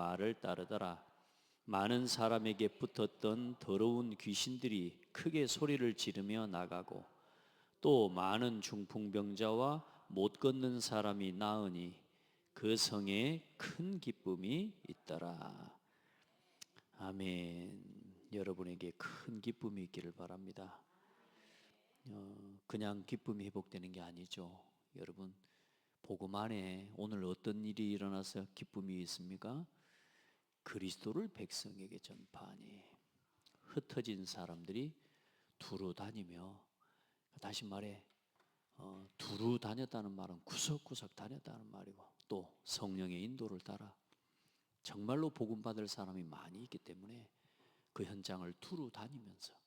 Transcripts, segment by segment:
말을 따르더라. 많은 사람에게 붙었던 더러운 귀신들이 크게 소리를 지르며 나가고 또 많은 중풍병자와 못 걷는 사람이 나으니 그 성에 큰 기쁨이 있더라. 아멘. 여러분에게 큰 기쁨이 있기를 바랍니다. 그냥 기쁨이 회복되는 게 아니죠. 여러분, 복음 안에 오늘 어떤 일이 일어나서 기쁨이 있습니까? 그리스도를 백성에게 전파하니 흩어진 사람들이 두루 다니며, 다시 말해 두루 다녔다는 말은 구석구석 다녔다는 말이고, 또 성령의 인도를 따라 정말로 복음 받을 사람이 많이 있기 때문에 그 현장을 두루 다니면서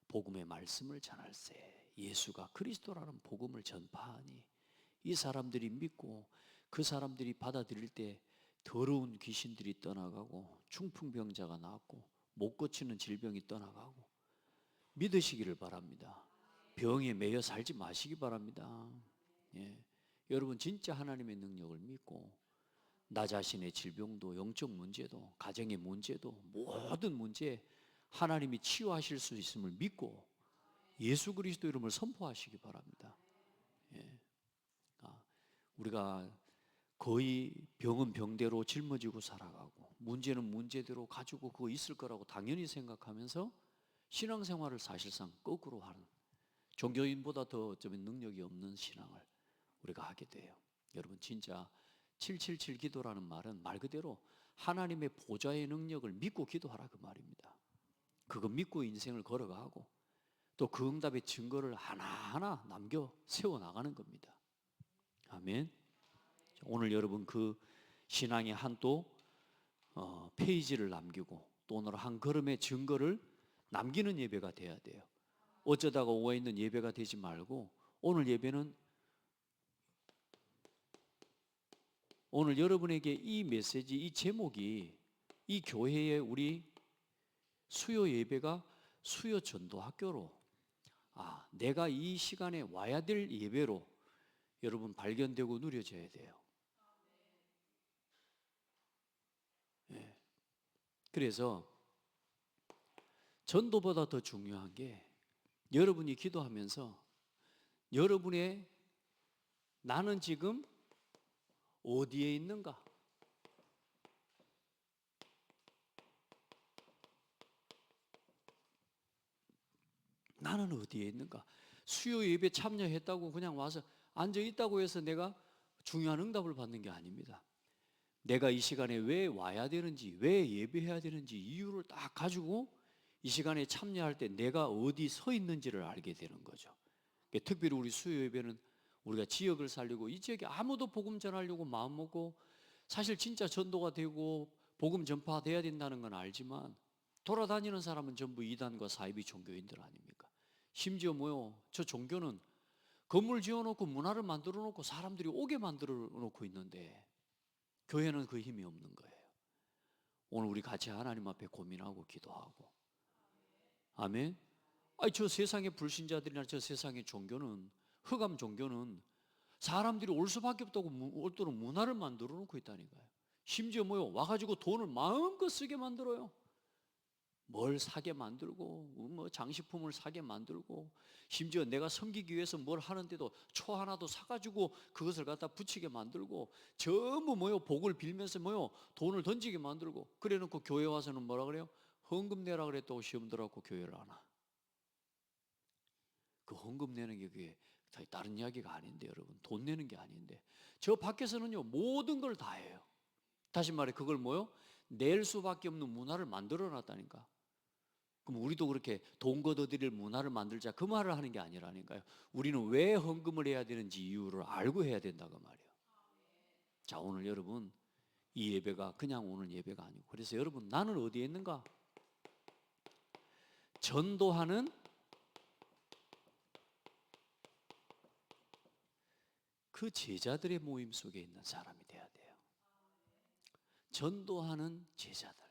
복음의 말씀을 전할세 예수가 그리스도라는 복음을 전파하니 이 사람들이 믿고 그 사람들이 받아들일 때 더러운 귀신들이 떠나가고 중풍병자가 낫고 못 고치는 질병이 떠나가고 믿으시기를 바랍니다. 병에 매여 살지 마시기 바랍니다. 예. 여러분 진짜 하나님의 능력을 믿고 나 자신의 질병도 영적 문제도 가정의 문제도 모든 문제에 하나님이 치유하실 수 있음을 믿고 예수 그리스도 이름을 선포하시기 바랍니다. 예. 우리가 거의 병은 병대로 짊어지고 살아가고 문제는 문제대로 가지고 그거 있을 거라고 당연히 생각하면서 신앙생활을 사실상 거꾸로 하는, 종교인보다 더 어쩌면 능력이 없는 신앙을 우리가 하게 돼요. 여러분 진짜 777 기도라는 말은 말 그대로 하나님의 보좌의 능력을 믿고 기도하라 그 말입니다. 그거 믿고 인생을 걸어가고 또 그 응답의 증거를 하나하나 남겨 세워나가는 겁니다. 아멘. 오늘 여러분 그 신앙의 한또 페이지를 남기고 또 오늘 한 걸음의 증거를 남기는 예배가 돼야 돼요. 어쩌다가 오해 있는 예배가 되지 말고 오늘 예배는 오늘 여러분에게 이 메시지, 이 제목이 이 교회의 우리 수요 예배가 수요 전도학교로 내가 이 시간에 와야 될 예배로 여러분 발견되고 누려져야 돼요. 예. 그래서 전도보다 더 중요한 게 여러분이 기도하면서 여러분의 나는 지금 어디에 있는가? 나는 어디에 있는가? 수요 예배 참여했다고 그냥 와서 앉아 있다고 해서 내가 중요한 응답을 받는 게 아닙니다. 내가 이 시간에 왜 와야 되는지, 왜 예배해야 되는지 이유를 딱 가지고 이 시간에 참여할 때 내가 어디 서 있는지를 알게 되는 거죠. 특별히 우리 수요 예배는 우리가 지역을 살리고 이 지역에 아무도 복음 전하려고 마음 먹고 사실 진짜 전도가 되고 복음 전파돼야 된다는 건 알지만 돌아다니는 사람은 전부 이단과 사이비 종교인들 아닙니까? 심지어 저 종교는 건물 지어놓고 문화를 만들어 놓고 사람들이 오게 만들어 놓고 있는데 교회는 그 힘이 없는 거예요. 오늘 우리 같이 하나님 앞에 고민하고 기도하고, 아멘. 저 세상의 불신자들이나 저 세상의 종교는, 흑암 종교는 사람들이 올 수밖에 없다고 올도록 문화를 만들어 놓고 있다니까요. 심지어 와가지고 돈을 마음껏 쓰게 만들어요. 뭘 사게 만들고 장식품을 사게 만들고 심지어 내가 섬기기 위해서 뭘 하는데도 초 하나도 사가지고 그것을 갖다 붙이게 만들고 전부 복을 빌면서 돈을 던지게 만들고 그래놓고 교회 와서는 뭐라 그래요? 헌금 내라 그랬다고 시험 들어갖고 교회를 안 와. 그 헌금 내는 게 그게 다른 이야기가 아닌데 여러분, 돈 내는 게 아닌데 저 밖에서는요 모든 걸 다 해요. 다시 말해 그걸 낼 수밖에 없는 문화를 만들어 놨다니까. 그럼 우리도 그렇게 돈 걷어들일 문화를 만들자 그 말을 하는 게 아니라니까요. 우리는 왜 헌금을 해야 되는지 이유를 알고 해야 된다고 말이에요. 자, 오늘 여러분 이 예배가 그냥 오는 예배가 아니고, 그래서 여러분 나는 어디에 있는가? 전도하는 그 제자들의 모임 속에 있는 사람이 돼야 돼요. 전도하는 제자들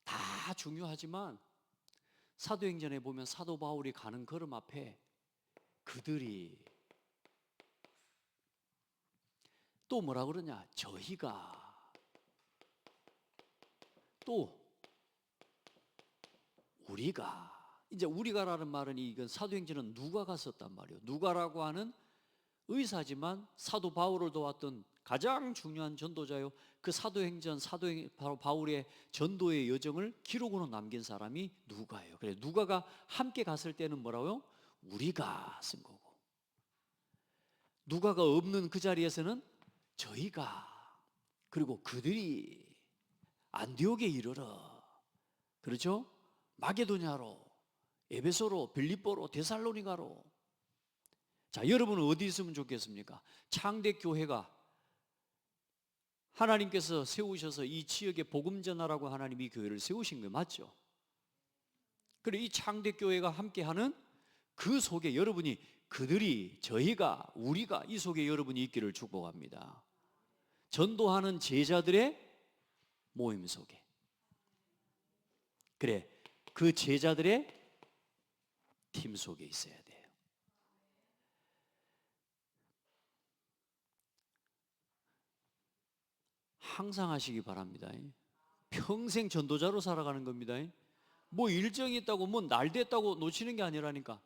다 중요하지만 사도행전에 보면 사도 바울이 가는 걸음 앞에 그들이 또 뭐라 그러냐? 저희가 또 우리가, 이제 우리가라는 말은 이건 사도행전은 누가가 썼단 말이에요. 누가라고 하는 의사지만 사도 바울을 도왔던 가장 중요한 전도자요. 그 바로 바울의 전도의 여정을 기록으로 남긴 사람이 누가예요. 그래 누가가 함께 갔을 때는 뭐라고요? 우리가 쓴 거고, 누가가 없는 그 자리에서는 저희가, 그리고 그들이 안디옥에 이르러, 그렇죠? 마게도냐로, 에베소로, 빌립보로, 데살로니가로. 자, 여러분은 어디 있으면 좋겠습니까? 창대 교회가 하나님께서 세우셔서 이 지역에 복음 전하라고 하나님이 교회를 세우신 거 맞죠? 그리고 이 창대 교회가 함께하는 그 속에 여러분이, 그들이, 저희가, 우리가, 이 속에 여러분이 있기를 축복합니다. 전도하는 제자들의 모임 속에, 그래 그 제자들의 팀 속에 있어야 돼요. 항상 하시기 바랍니다. 평생 전도자로 살아가는 겁니다. 뭐 일정이 있다고, 뭐 날 됐다고 놓치는 게 아니라니까.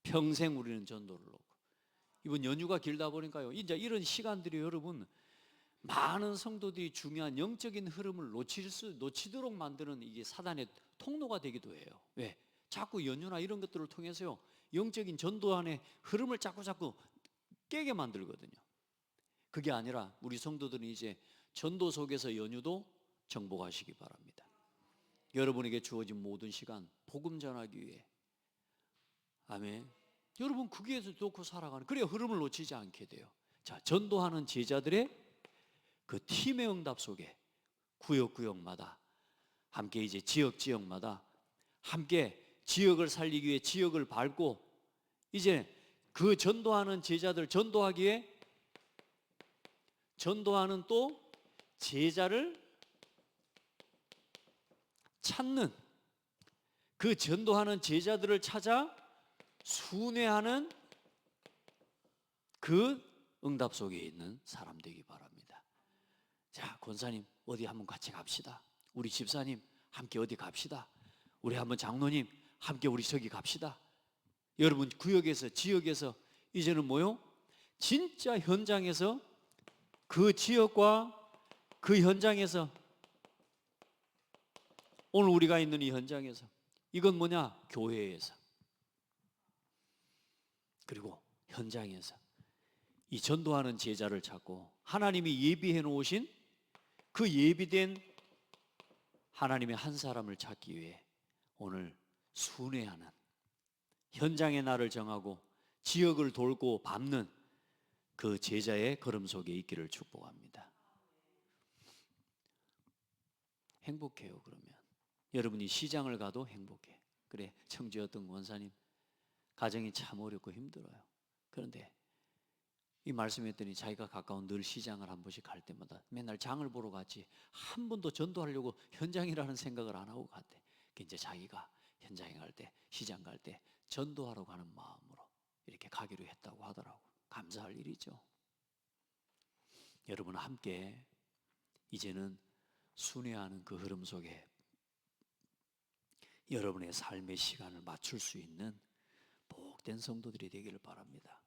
평생 우리는 전도를 놓고. 이번 연휴가 길다 보니까요, 이제 이런 시간들이 여러분, 많은 성도들이 중요한 영적인 흐름을 놓치도록 만드는 이게 사단의 통로가 되기도 해요. 왜? 자꾸 연휴나 이런 것들을 통해서요, 영적인 전도 안에 흐름을 자꾸 깨게 만들거든요. 그게 아니라 우리 성도들은 이제 전도 속에서 연휴도 정복하시기 바랍니다. 여러분에게 주어진 모든 시간 복음 전하기 위해, 아멘, 여러분 거기에 놓고 살아가는, 그래야 흐름을 놓치지 않게 돼요. 자, 전도하는 제자들의 그 팀의 응답 속에 구역마다 함께, 이제 지역마다 함께 지역을 살리기 위해 지역을 밟고, 이제 그 전도하는 제자들 전도하기에 전도하는 또 제자를 찾는, 그 전도하는 제자들을 찾아 순회하는 그 응답 속에 있는 사람 되기 바랍니다. 자, 권사님 어디 한번 같이 갑시다. 우리 집사님 함께 어디 갑시다. 우리 한번 장로님 함께 우리 저기 갑시다. 여러분 구역에서, 지역에서 이제는 뭐요? 진짜 현장에서, 그 지역과 그 현장에서, 오늘 우리가 있는 이 현장에서, 이건 뭐냐? 교회에서, 그리고 현장에서 이 전도하는 제자를 찾고 하나님이 예비해 놓으신 그 예비된 하나님의 한 사람을 찾기 위해 오늘 순회하는, 현장의 날을 정하고 지역을 돌고 밟는 그 제자의 걸음 속에 있기를 축복합니다. 행복해요. 그러면 여러분이 시장을 가도 행복해. 그래, 청주였던 원사님 가정이 참 어렵고 힘들어요. 그런데 이 말씀했더니 자기가 가까운 늘 시장을 한 번씩 갈 때마다 맨날 장을 보러 갔지 한 번도 전도하려고 현장이라는 생각을 안 하고 갔대. 이제 자기가 현장에 갈 때, 시장 갈 때 전도하러 가는 마음으로 이렇게 가기로 했다고 하더라고. 감사할 일이죠. 여러분 함께 이제는 순회하는 그 흐름 속에 여러분의 삶의 시간을 맞출 수 있는 복된 성도들이 되기를 바랍니다.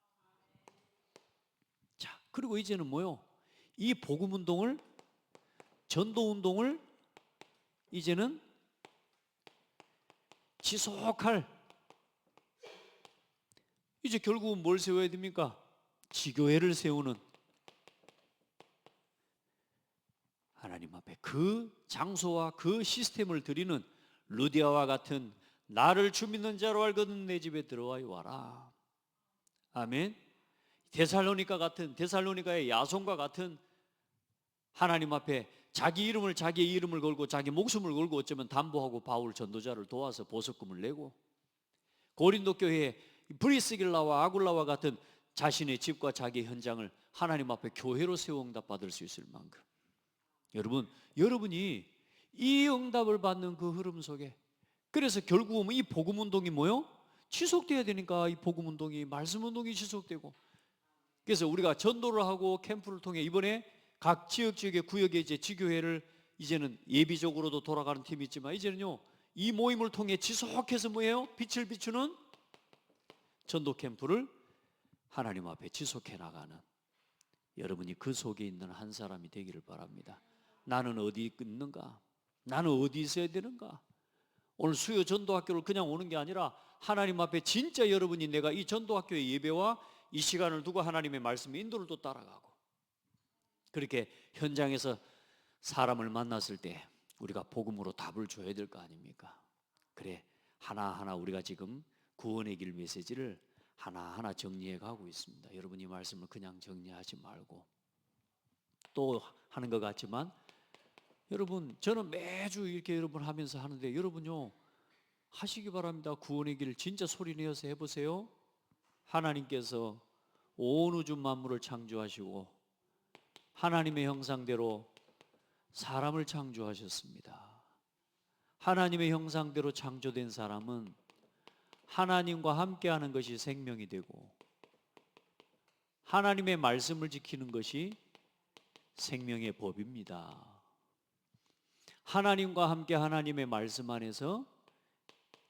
자, 그리고 이제는 뭐요? 이 복음 운동을, 전도 운동을 이제는 지속할, 이제 결국은 뭘 세워야 됩니까? 지교회를 세우는, 하나님 앞에 그 장소와 그 시스템을 드리는, 루디아와 같은 나를 주 믿는 자로 알거든 내 집에 들어와요 와라. 아멘. 데살로니가 같은, 데살로니가의 야손과 같은 하나님 앞에 자기의 이름을 걸고 자기 목숨을 걸고 어쩌면 담보하고 바울 전도자를 도와서 보석금을 내고, 고린도 교회의 브리스길라와 아굴라와 같은 자신의 집과 자기 현장을 하나님 앞에 교회로 세워 응답받을 수 있을 만큼, 여러분이 이 응답을 받는 그 흐름 속에, 그래서 결국은 이 복음 운동이 뭐요? 지속돼야 되니까 이 복음 운동이, 말씀 운동이 지속되고, 그래서 우리가 전도를 하고 캠프를 통해 이번에 각 지역의 구역에 이제 지교회를 이제는 예비적으로도 돌아가는 팀이 있지만 이제는요, 이 모임을 통해 지속해서 뭐예요? 빛을 비추는 전도 캠프를 하나님 앞에 지속해 나가는 여러분이 그 속에 있는 한 사람이 되기를 바랍니다. 나는 어디 있는가? 나는 어디 있어야 되는가? 오늘 수요 전도학교를 그냥 오는 게 아니라 하나님 앞에 진짜 여러분이 내가 이 전도학교의 예배와 이 시간을 두고 하나님의 말씀의 인도를 또 따라가고, 그렇게 현장에서 사람을 만났을 때 우리가 복음으로 답을 줘야 될 거 아닙니까? 그래, 하나하나 우리가 지금 구원의 길 메시지를 하나하나 정리해 가고 있습니다. 여러분이 말씀을 그냥 정리하지 말고, 또 하는 것 같지만 여러분, 저는 매주 이렇게 여러분 하면서 하는데 여러분요, 하시기 바랍니다. 구원의 길 진짜 소리내어서 해보세요. 하나님께서 온 우주 만물을 창조하시고 하나님의 형상대로 사람을 창조하셨습니다. 하나님의 형상대로 창조된 사람은 하나님과 함께하는 것이 생명이 되고 하나님의 말씀을 지키는 것이 생명의 법입니다. 하나님과 함께 하나님의 말씀 안에서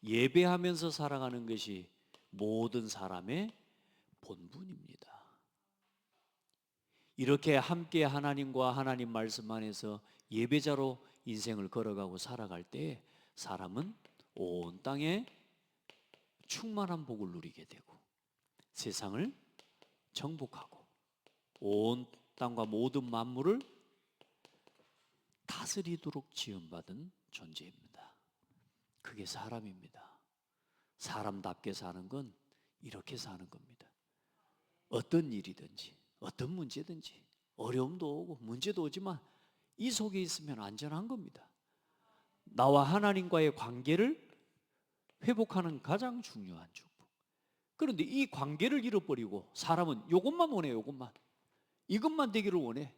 예배하면서 살아가는 것이 모든 사람의 본분입니다. 이렇게 함께 하나님과 하나님 말씀 안에서 예배자로 인생을 걸어가고 살아갈 때 사람은 온 땅에 충만한 복을 누리게 되고 세상을 정복하고 온 땅과 모든 만물을 다스리도록 지음받은 존재입니다. 그게 사람입니다. 사람답게 사는 건 이렇게 사는 겁니다. 어떤 일이든지 어떤 문제든지 어려움도 오고 문제도 오지만 이 속에 있으면 안전한 겁니다. 나와 하나님과의 관계를 회복하는 가장 중요한 축복. 그런데 이 관계를 잃어버리고 사람은 이것만 원해. 이것만 되기를 원해.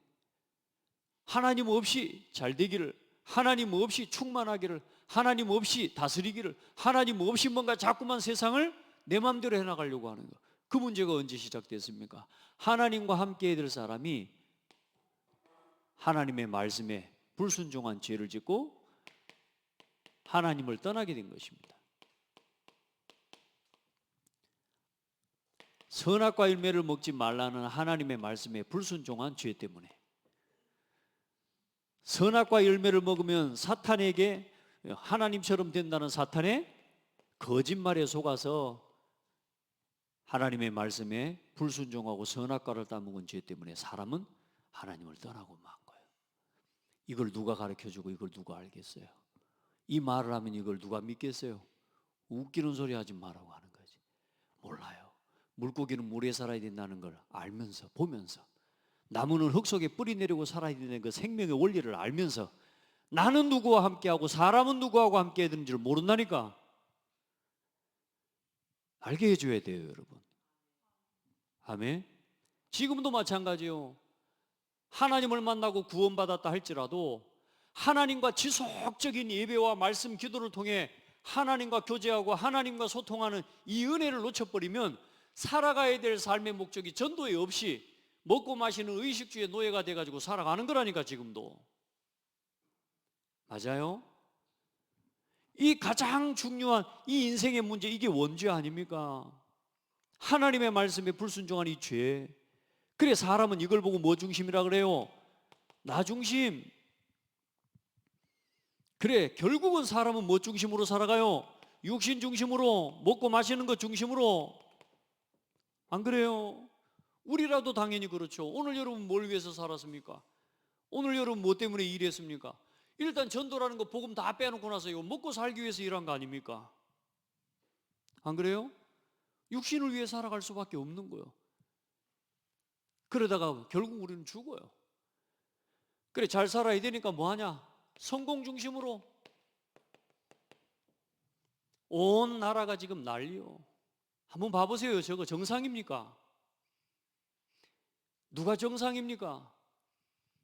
하나님 없이 잘 되기를, 하나님 없이 충만하기를, 하나님 없이 다스리기를, 하나님 없이 뭔가 자꾸만 세상을 내 마음대로 해나가려고 하는 거. 그 문제가 언제 시작됐습니까? 하나님과 함께 해야 될 사람이 하나님의 말씀에 불순종한 죄를 짓고 하나님을 떠나게 된 것입니다. 선악과 열매를 먹지 말라는 하나님의 말씀에 불순종한 죄 때문에, 선악과 열매를 먹으면 사탄에게 하나님처럼 된다는 사탄의 거짓말에 속아서 하나님의 말씀에 불순종하고 선악과를 따먹은 죄 때문에 사람은 하나님을 떠나고 만 거예요. 이걸 누가 가르쳐주고 이걸 누가 알겠어요? 이 말을 하면 이걸 누가 믿겠어요? 웃기는 소리 하지 말라고 하는 거지. 몰라요. 물고기는 물에 살아야 된다는 걸 알면서 보면서, 나무는 흙 속에 뿌리 내리고 살아야 되는 그 생명의 원리를 알면서 나는 누구와 함께하고 사람은 누구하고 함께 해야 되는지를 모른다니까. 알게 해줘야 돼요, 여러분. 아멘. 지금도 마찬가지요. 하나님을 만나고 구원받았다 할지라도 하나님과 지속적인 예배와 말씀 기도를 통해 하나님과 교제하고 하나님과 소통하는 이 은혜를 놓쳐버리면 살아가야 될 삶의 목적이 전도에 없이 먹고 마시는 의식주의 노예가 돼가지고 살아가는 거라니까. 지금도 맞아요. 이 가장 중요한 이 인생의 문제, 이게 원죄 아닙니까? 하나님의 말씀에 불순종한 이 죄. 그래, 사람은 이걸 보고 뭐 중심이라 그래요? 나 중심. 그래, 결국은 사람은 뭐 중심으로 살아가요? 육신 중심으로, 먹고 마시는 것 중심으로. 안 그래요? 우리라도 당연히 그렇죠. 오늘 여러분 뭘 위해서 살았습니까? 오늘 여러분 뭐 때문에 일했습니까? 일단 전도라는 거 복음 다 빼놓고 나서 이거 먹고 살기 위해서 일한 거 아닙니까? 안 그래요? 육신을 위해 살아갈 수밖에 없는 거예요. 그러다가 결국 우리는 죽어요. 그래, 잘 살아야 되니까 뭐 하냐? 성공 중심으로. 온 나라가 지금 난리요. 한번 봐보세요. 저거 정상입니까? 누가 정상입니까?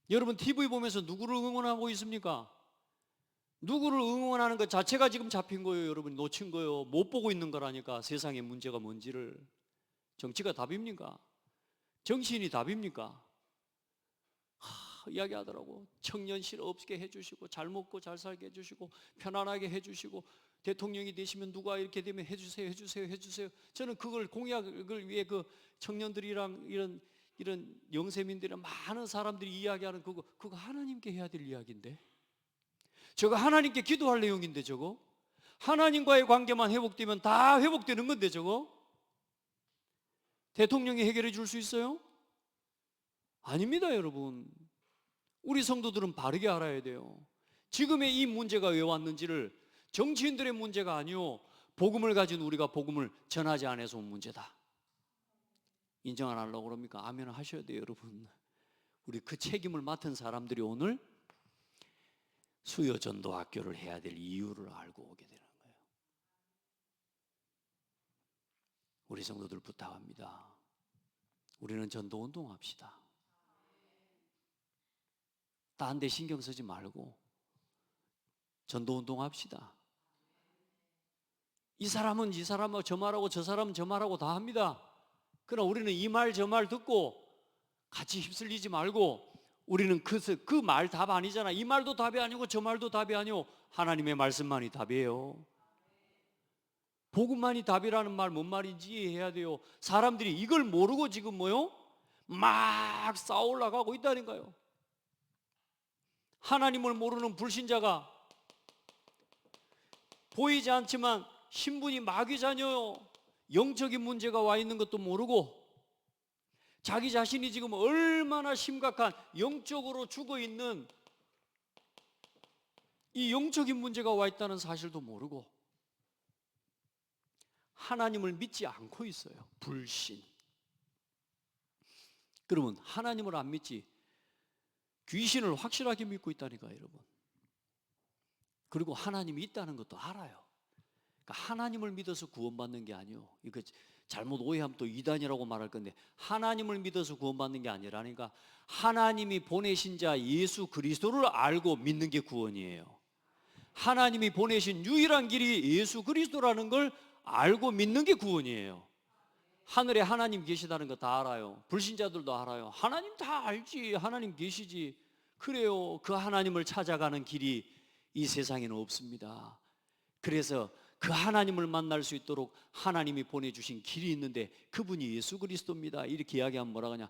여러분 TV 보면서 누구를 응원하고 있습니까? 누구를 응원하는 것 자체가 지금 잡힌 거예요. 여러분 놓친 거예요. 못 보고 있는 거라니까. 세상의 문제가 뭔지를. 정치가 답입니까? 정치인이 답입니까? 이야기하더라고. 청년실 없게 해주시고 잘 먹고 잘 살게 해주시고 편안하게 해주시고 대통령이 되시면 누가 이렇게 되면 해주세요 해주세요 해주세요. 저는 그걸 공약을 위해 그 청년들이랑 이런 영세민들이랑 많은 사람들이 이야기하는 그거 하나님께 해야 될 이야기인데, 저거 하나님께 기도할 내용인데, 저거 하나님과의 관계만 회복되면 다 회복되는 건데, 저거 대통령이 해결해 줄 수 있어요? 아닙니다, 여러분. 우리 성도들은 바르게 알아야 돼요. 지금의 이 문제가 왜 왔는지를 정치인들의 문제가 아니요, 복음을 가진 우리가 복음을 전하지 않아서 온 문제다. 인정 안 하려고 그럽니까? 아멘 하셔야 돼요, 여러분. 우리 그 책임을 맡은 사람들이 오늘 수요전도학교를 해야 될 이유를 알고 오게 되는 거예요. 우리 성도들 부탁합니다. 우리는 전도운동 합시다. 딴 데 신경 쓰지 말고 전도운동 합시다. 이 사람은 저 말하고 저 사람은 저 말하고 다 합니다. 그러나 우리는 이 말 저 말 듣고 같이 휩쓸리지 말고, 우리는 그 말 답 아니잖아. 이 말도 답이 아니고 저 말도 답이 아니고 하나님의 말씀만이 답이에요. 복음만이 답이라는 말 뭔 말인지 이해해야 돼요. 사람들이 이걸 모르고 지금 막 싸우려고 있다니까요. 하나님을 모르는 불신자가 보이지 않지만 신분이 마귀 자녀요, 영적인 문제가 와 있는 것도 모르고 자기 자신이 지금 얼마나 심각한 영적으로 죽어 있는 이 영적인 문제가 와 있다는 사실도 모르고 하나님을 믿지 않고 있어요. 불신. 그러면 하나님을 안 믿지 귀신을 확실하게 믿고 있다니까요, 여러분. 그리고 하나님이 있다는 것도 알아요. 그러니까 하나님을 믿어서 구원받는 게 아니요, 이거 잘못 오해하면 또 이단이라고 말할 건데, 하나님을 믿어서 구원받는 게 아니라니까 하나님이 보내신 자 예수 그리스도를 알고 믿는 게 구원이에요. 하나님이 보내신 유일한 길이 예수 그리스도라는 걸 알고 믿는 게 구원이에요. 하늘에 하나님 계시다는 거 다 알아요. 불신자들도 알아요. 하나님 다 알지. 하나님 계시지. 그래요. 그 하나님을 찾아가는 길이 이 세상에는 없습니다. 그래서 그 하나님을 만날 수 있도록 하나님이 보내주신 길이 있는데 그분이 예수 그리스도입니다. 이렇게 이야기하면 뭐라 하냐?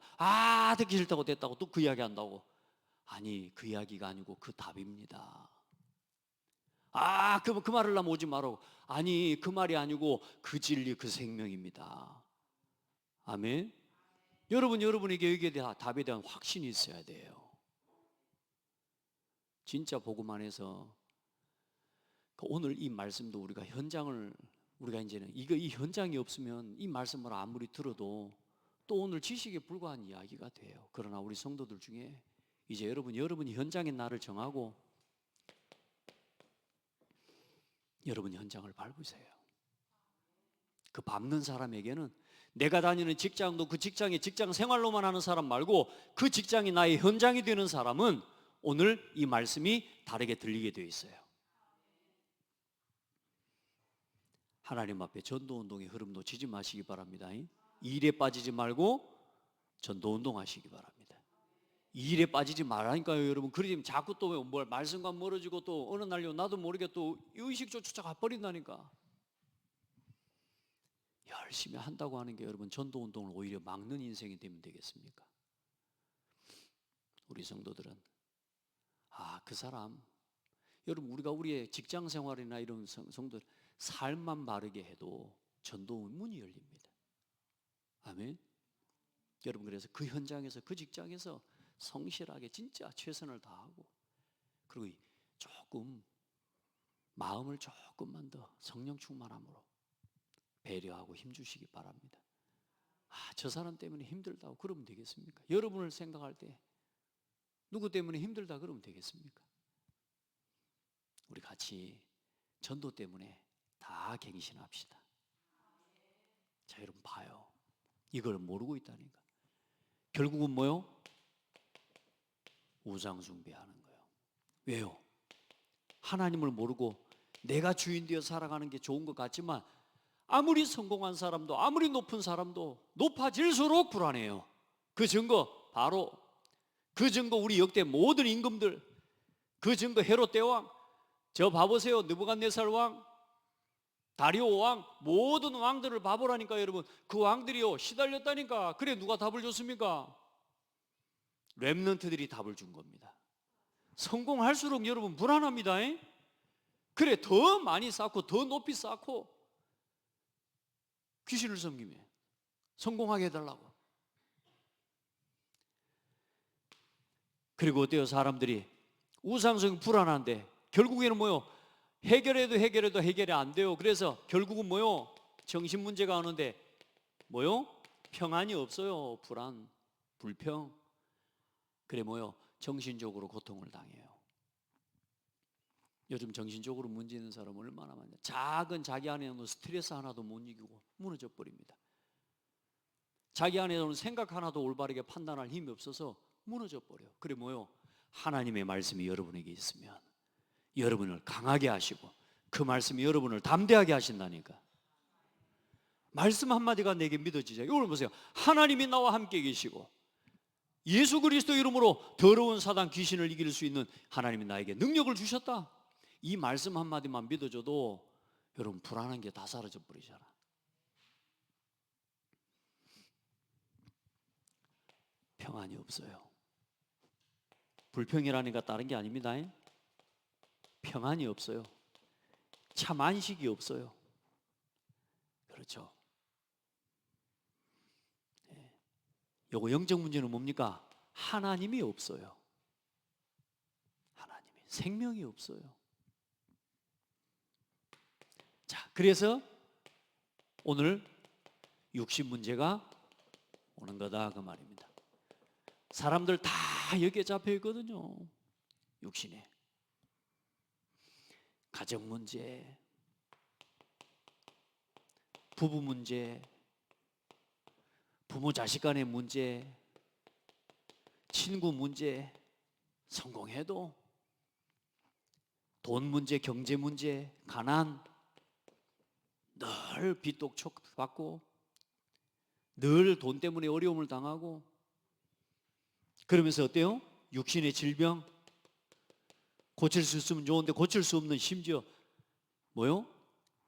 듣기 싫다고 됐다고 또 그 이야기 한다고. 아니, 그 이야기가 아니고 그 답입니다. 그 말을 하면 오지 말라고. 아니, 그 말이 아니고 그 진리 그 생명입니다. 아멘. 여러분에게 여기에 대한 답에 대한 확신이 있어야 돼요. 진짜 복음 안에서 오늘 이 말씀도 우리가 이제는 이 현장이 없으면 이 말씀을 아무리 들어도 또 오늘 지식에 불과한 이야기가 돼요. 그러나 우리 성도들 중에 이제 여러분이 현장의 날을 정하고 여러분 현장을 밟으세요. 그 밟는 사람에게는 내가 다니는 직장도 그 직장의 직장 생활로만 하는 사람 말고 그 직장이 나의 현장이 되는 사람은 오늘 이 말씀이 다르게 들리게 되어 있어요. 하나님 앞에 전도운동의 흐름 놓치지 마시기 바랍니다. 일에 빠지지 말고 전도운동 하시기 바랍니다. 일에 빠지지 말라니까요, 여러분. 그러면 자꾸 또 뭘 말씀과 멀어지고 또 어느 날요 나도 모르게 또 의식조 쫓아가 버린다니까. 열심히 한다고 하는 게 여러분 전도운동을 오히려 막는 인생이 되면 되겠습니까? 우리 성도들은 그 사람, 여러분 우리가 우리의 직장 생활이나 이런 성도들 삶만 바르게 해도 전도 문이 열립니다. 아멘. 여러분, 그래서 그 현장에서 그 직장에서 성실하게 진짜 최선을 다하고, 그리고 마음을 조금만 더 성령 충만함으로 배려하고 힘주시기 바랍니다. 저 사람 때문에 힘들다고 그러면 되겠습니까? 여러분을 생각할 때 누구 때문에 힘들다 그러면 되겠습니까? 우리 같이 전도 때문에 다 갱신합시다. 자, 여러분 봐요. 이걸 모르고 있다니까. 결국은 뭐요? 우상 숭배하는 거예요. 왜요? 하나님을 모르고 내가 주인 되어 살아가는 게 좋은 것 같지만 아무리 성공한 사람도 아무리 높은 사람도 높아질수록 불안해요. 그 증거 바로 그 증거 우리 역대 모든 임금들, 그 증거 헤롯 대왕, 저 봐보세요. 느부갓네살 왕, 다리오 왕, 모든 왕들을 봐보라니까. 여러분, 그 왕들이요 시달렸다니까. 그래 누가 답을 줬습니까? 렘넌트들이 답을 준 겁니다. 성공할수록 여러분 불안합니다. 그래 더 많이 쌓고 더 높이 쌓고 귀신을 섬기며 성공하게 해달라고. 그리고 어때요? 사람들이 우상성이 불안한데 결국에는 뭐요? 해결해도 해결이 안 돼요. 그래서 결국은 뭐요? 정신 문제가 오는데 뭐요? 평안이 없어요. 불안, 불평. 그래 뭐요? 정신적으로 고통을 당해요. 요즘 정신적으로 문제 있는 사람은 얼마나 많냐. 작은 자기 안에 있는 스트레스 하나도 못 이기고 무너져 버립니다. 자기 안에 있는 생각 하나도 올바르게 판단할 힘이 없어서 무너져 버려. 그래 뭐요? 하나님의 말씀이 여러분에게 있으면 여러분을 강하게 하시고 그 말씀이 여러분을 담대하게 하신다니까. 말씀 한마디가 내게 믿어지죠. 이걸 보세요. 하나님이 나와 함께 계시고 예수 그리스도 이름으로 더러운 사단 귀신을 이길 수 있는 하나님이 나에게 능력을 주셨다. 이 말씀 한마디만 믿어줘도 여러분 불안한 게 다 사라져 버리잖아. 평안이 없어요. 불평이라니까 다른 게 아닙니다. 평안이 없어요. 참 안식이 없어요. 그렇죠. 요거 영적 문제는 뭡니까? 하나님이 없어요. 하나님이 생명이 없어요. 자, 그래서 오늘 육신 문제가 오는 거다 그 말입니다. 사람들 다 여기에 잡혀 있거든요. 육신에. 가정 문제, 부부 문제, 부모 자식 간의 문제, 친구 문제, 성공해도 돈 문제, 경제 문제, 가난, 늘 빚독촉 받고 늘 돈 때문에 어려움을 당하고 그러면서 어때요? 육신의 질병 고칠 수 있으면 좋은데 고칠 수 없는 심지어 뭐요?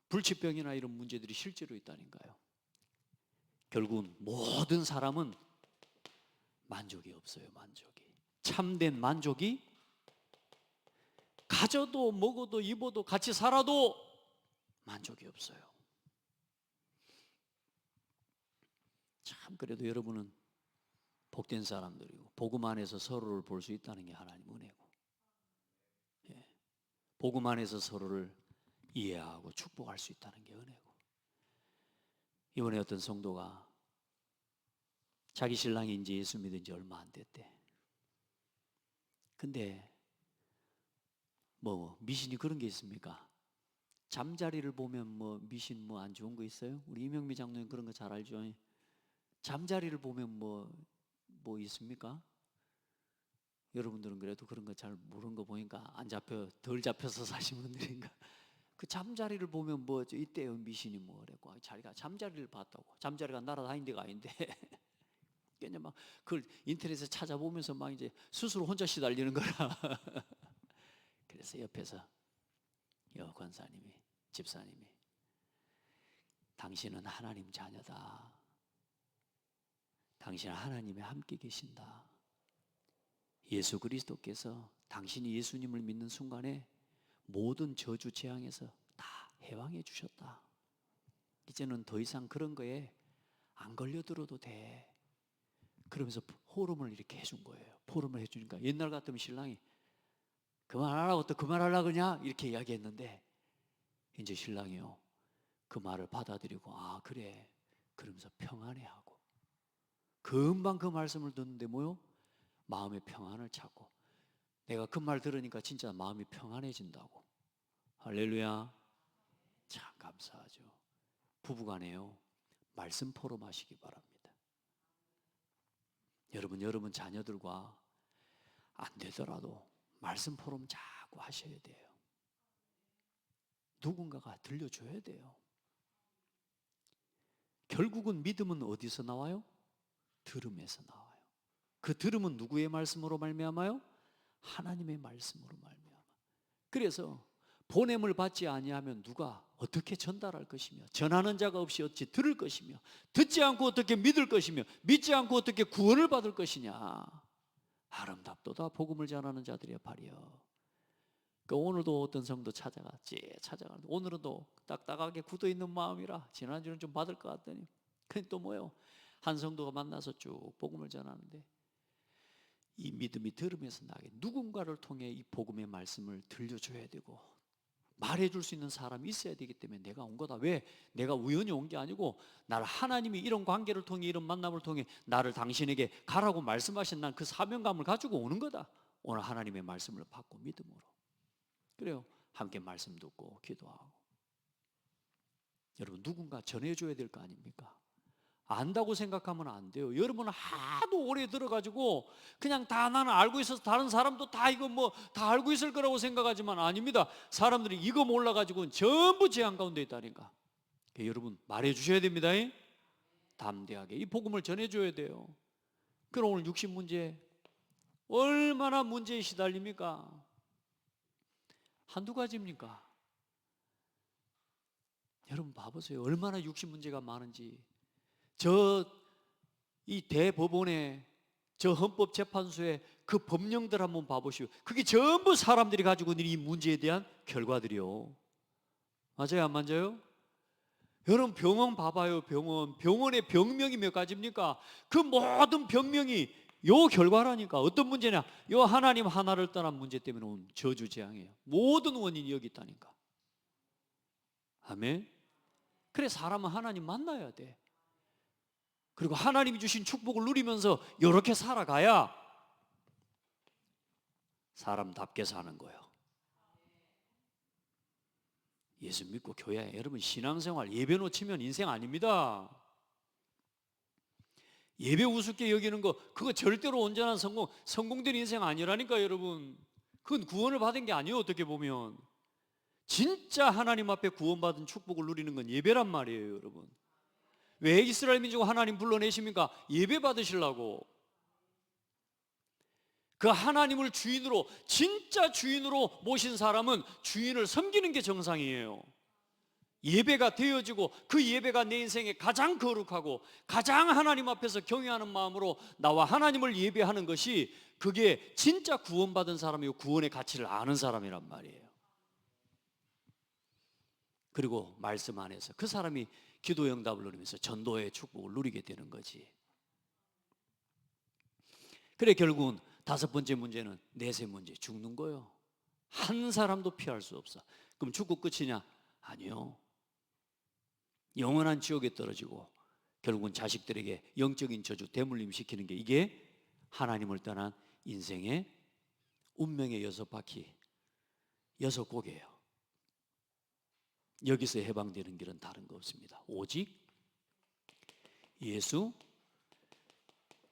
불치병이나 이런 문제들이 실제로 있다니까요. 결국은 모든 사람은 만족이 없어요. 만족이. 참된 만족이 가져도 먹어도 입어도 같이 살아도 만족이 없어요. 참 그래도 여러분은 복된 사람들이고 복음 안에서 서로를 볼 수 있다는 게 하나님 은혜고, 복음 안에서 서로를 이해하고 축복할 수 있다는 게 은혜고. 이번에 어떤 성도가 자기 신랑이 이제 예수 믿은 지 얼마 안 됐대. 근데 뭐 미신이 그런 게 있습니까? 잠자리를 보면 뭐 미신 뭐 안 좋은 거 있어요? 우리 이명미 장로님 그런 거 잘 알죠? 잠자리를 보면 뭐 있습니까? 여러분들은 그래도 그런 거 잘 모르는 거 보니까 덜 잡혀서 사신 분들인가? 그 잠자리를 보면 뭐 이때요 미신이 뭐래고 자기가 잠자리를 봤다고. 잠자리가 날아다니는 데가 아닌데 그냥 막 그걸 인터넷에 찾아보면서 막 이제 스스로 혼자 시달리는 거라. 그래서 옆에서 권사님이, 집사님이 당신은 하나님 자녀다. 당신은 하나님의 함께 계신다. 예수 그리스도께서 당신이 예수님을 믿는 순간에 모든 저주 재앙에서 다 해방해 주셨다. 이제는 더 이상 그런 거에 안 걸려들어도 돼. 그러면서 호름을 이렇게 해준 거예요. 호름을 해주니까 옛날 같으면 신랑이 그만하라고 또 그만하려고 그러냐 이렇게 이야기했는데 이제 신랑이요 그 말을 받아들이고 아 그래 그러면서 평안해하고 금방 그 말씀을 듣는데 뭐요? 마음의 평안을 찾고 내가 그 말 들으니까 진짜 마음이 평안해진다고. 할렐루야. 참 감사하죠. 부부간에요 말씀 포럼하시기 바랍니다. 여러분 자녀들과 안 되더라도 말씀 포럼 자꾸 하셔야 돼요. 누군가가 들려줘야 돼요. 결국은 믿음은 어디서 나와요? 들음에서 나와요. 그 들음은 누구의 말씀으로 말미암아요? 하나님의 말씀으로 말미암아. 그래서 보냄을 받지 아니하면 누가 어떻게 전달할 것이며, 전하는 자가 없이 어찌 들을 것이며, 듣지 않고 어떻게 믿을 것이며, 믿지 않고 어떻게 구원을 받을 것이냐. 아름답도다 복음을 전하는 자들의 발이여. 오늘도 어떤 성도 찾아가는데 오늘은 또 딱딱하게 굳어있는 마음이라 지난주는 좀 받을 것 같더니, 근데 또 뭐요? 한 성도가 만나서 쭉 복음을 전하는데 이 믿음이 들으면서 나게 누군가를 통해 이 복음의 말씀을 들려줘야 되고 말해줄 수 있는 사람이 있어야 되기 때문에 내가 온 거다. 왜? 내가 우연히 온 게 아니고 나를 하나님이 이런 관계를 통해, 이런 만남을 통해 나를 당신에게 가라고 말씀하신 난 그 사명감을 가지고 오는 거다. 오늘 하나님의 말씀을 받고 믿음으로. 그래요. 함께 말씀 듣고 기도하고. 여러분, 누군가 전해줘야 될 거 아닙니까? 안다고 생각하면 안 돼요. 여러분은 하도 오래 들어가지고 그냥 다 나는 알고 있어서 다른 사람도 다 이거 뭐 다 알고 있을 거라고 생각하지만 아닙니다. 사람들이 이거 몰라가지고는 전부 재앙 가운데 있다니까. 여러분 말해 주셔야 됩니다. 담대하게 이 복음을 전해줘야 돼요. 그럼 오늘 육신 문제 얼마나 문제에 시달립니까? 한두 가지입니까? 여러분 봐보세요. 얼마나 육신 문제가 많은지. 이 대법원의 저 헌법재판소의 그 법령들 한번 봐보시오. 그게 전부 사람들이 가지고 있는 이 문제에 대한 결과들이요. 맞아요, 안 맞아요? 여러분 병원 봐봐요. 병원의 병명이 몇 가지입니까? 그 모든 병명이 요 결과라니까. 어떤 문제냐? 요 하나님 하나를 떠난 문제 때문에 온 저주 재앙이에요. 모든 원인이 여기 있다니까. 아멘. 그래 사람은 하나님 만나야 돼. 그리고 하나님이 주신 축복을 누리면서 이렇게 살아가야 사람답게 사는 거예요. 예수 믿고 교회, 여러분 신앙생활 예배 놓치면 인생 아닙니다. 예배 우습게 여기는 거 그거 절대로 온전한 성공된 인생 아니라니까. 여러분 그건 구원을 받은 게 아니에요. 어떻게 보면 진짜 하나님 앞에 구원받은 축복을 누리는 건 예배란 말이에요. 여러분 왜 이스라엘 민족을 하나님 불러내십니까? 예배 받으시려고. 그 하나님을 주인으로, 진짜 주인으로 모신 사람은 주인을 섬기는 게 정상이에요. 예배가 되어지고 그 예배가 내 인생에 가장 거룩하고 가장 하나님 앞에서 경외하는 마음으로 나와 하나님을 예배하는 것이, 그게 진짜 구원받은 사람이고 구원의 가치를 아는 사람이란 말이에요. 그리고 말씀 안에서 그 사람이 기도 응답을 누리면서 전도의 축복을 누리게 되는 거지. 그래 결국은 다섯 번째 문제는 내세 문제, 죽는 거예요. 한 사람도 피할 수 없어. 그럼 죽고 끝이냐? 아니요. 영원한 지옥에 떨어지고 결국은 자식들에게 영적인 저주, 대물림 시키는 게 이게 하나님을 떠난 인생의 운명의 여섯 바퀴, 여섯 곡이에요. 여기서 해방되는 길은 다른 거 없습니다. 오직 예수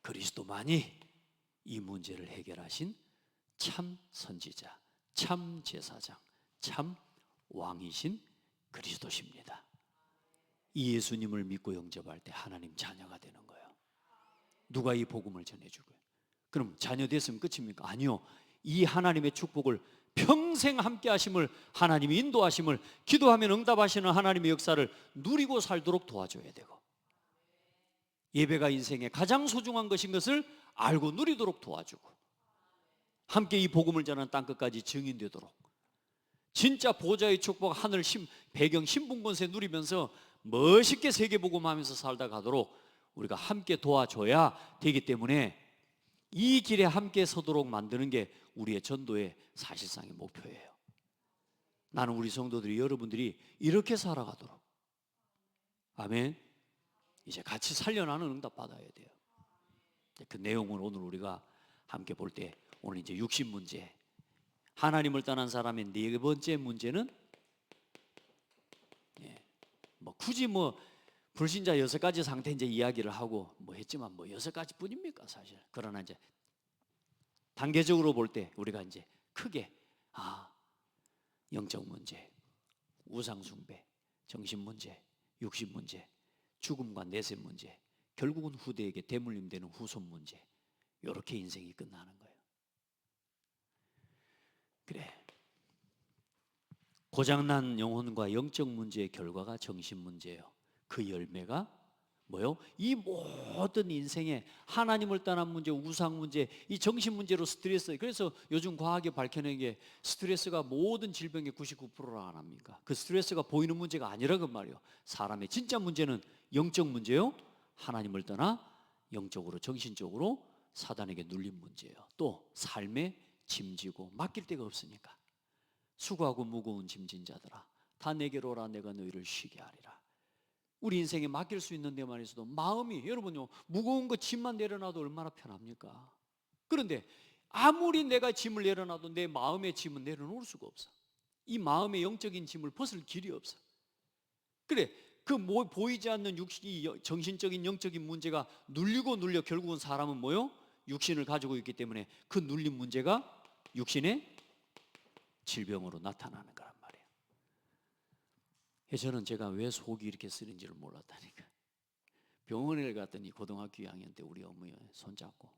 그리스도만이 이 문제를 해결하신 참 선지자, 참 제사장, 참 왕이신 그리스도십니다. 이 예수님을 믿고 영접할 때 하나님 자녀가 되는 거예요. 누가 이 복음을 전해주고요. 그럼 자녀 됐으면 끝입니까? 아니요. 이 하나님의 축복을 평생 함께 하심을, 하나님이 인도하심을, 기도하면 응답하시는 하나님의 역사를 누리고 살도록 도와줘야 되고, 예배가 인생의 가장 소중한 것인 것을 알고 누리도록 도와주고, 함께 이 복음을 전하는 땅끝까지 증인되도록, 진짜 보좌의 축복, 하늘 배경 신분권세 누리면서 멋있게 세계복음하면서 살다 가도록 우리가 함께 도와줘야 되기 때문에 이 길에 함께 서도록 만드는 게 우리의 전도의 사실상의 목표예요. 나는 우리 성도들이, 여러분들이 이렇게 살아가도록, 아멘. 이제 같이 살려나는 응답 받아야 돼요. 그 내용을 오늘 우리가 함께 볼 때, 오늘 이제 육신 문제, 하나님을 떠난 사람의 네 번째 문제는, 굳이 불신자 여섯 가지 상태 이제 이야기를 하고 했지만 여섯 가지 뿐입니까 사실. 그러나 이제 단계적으로 볼 때 우리가 이제 크게 영적 문제, 우상 숭배, 정신 문제, 육신 문제, 죽음과 내세 문제, 결국은 후대에게 대물림되는 후손 문제, 이렇게 인생이 끝나는 거예요. 그래, 고장난 영혼과 영적 문제의 결과가 정신 문제예요. 그 열매가 뭐요? 이 모든 인생에 하나님을 떠난 문제, 우상 문제, 이 정신 문제로 스트레스. 그래서 요즘 과학이 밝혀낸 게 스트레스가 모든 질병의 99%라 안 합니까? 그 스트레스가 보이는 문제가 아니라고 말이에요. 사람의 진짜 문제는 영적 문제요. 하나님을 떠나 영적으로, 정신적으로 사단에게 눌린 문제예요. 또 삶에 짐지고 맡길 데가 없으니까. 수고하고 무거운 짐진 자들아, 다 내게로 오라, 내가 너희를 쉬게 하리라. 우리 인생에 맡길 수 있는 데만 있어도 마음이, 여러분요, 무거운 거 짐만 내려놔도 얼마나 편합니까? 그런데 아무리 내가 짐을 내려놔도 내 마음의 짐은 내려놓을 수가 없어. 이 마음의 영적인 짐을 벗을 길이 없어. 그래, 그 보이지 않는 이 정신적인 영적인 문제가 눌리고 눌려 결국은 사람은 뭐요? 육신을 가지고 있기 때문에 그 눌린 문제가 육신의 질병으로 나타나는 거란 말이에요. 저는 제가 왜 속이 이렇게 쓰린지를 몰랐다니까. 병원에 갔더니 고등학교 2학년 때 우리 어머니 손잡고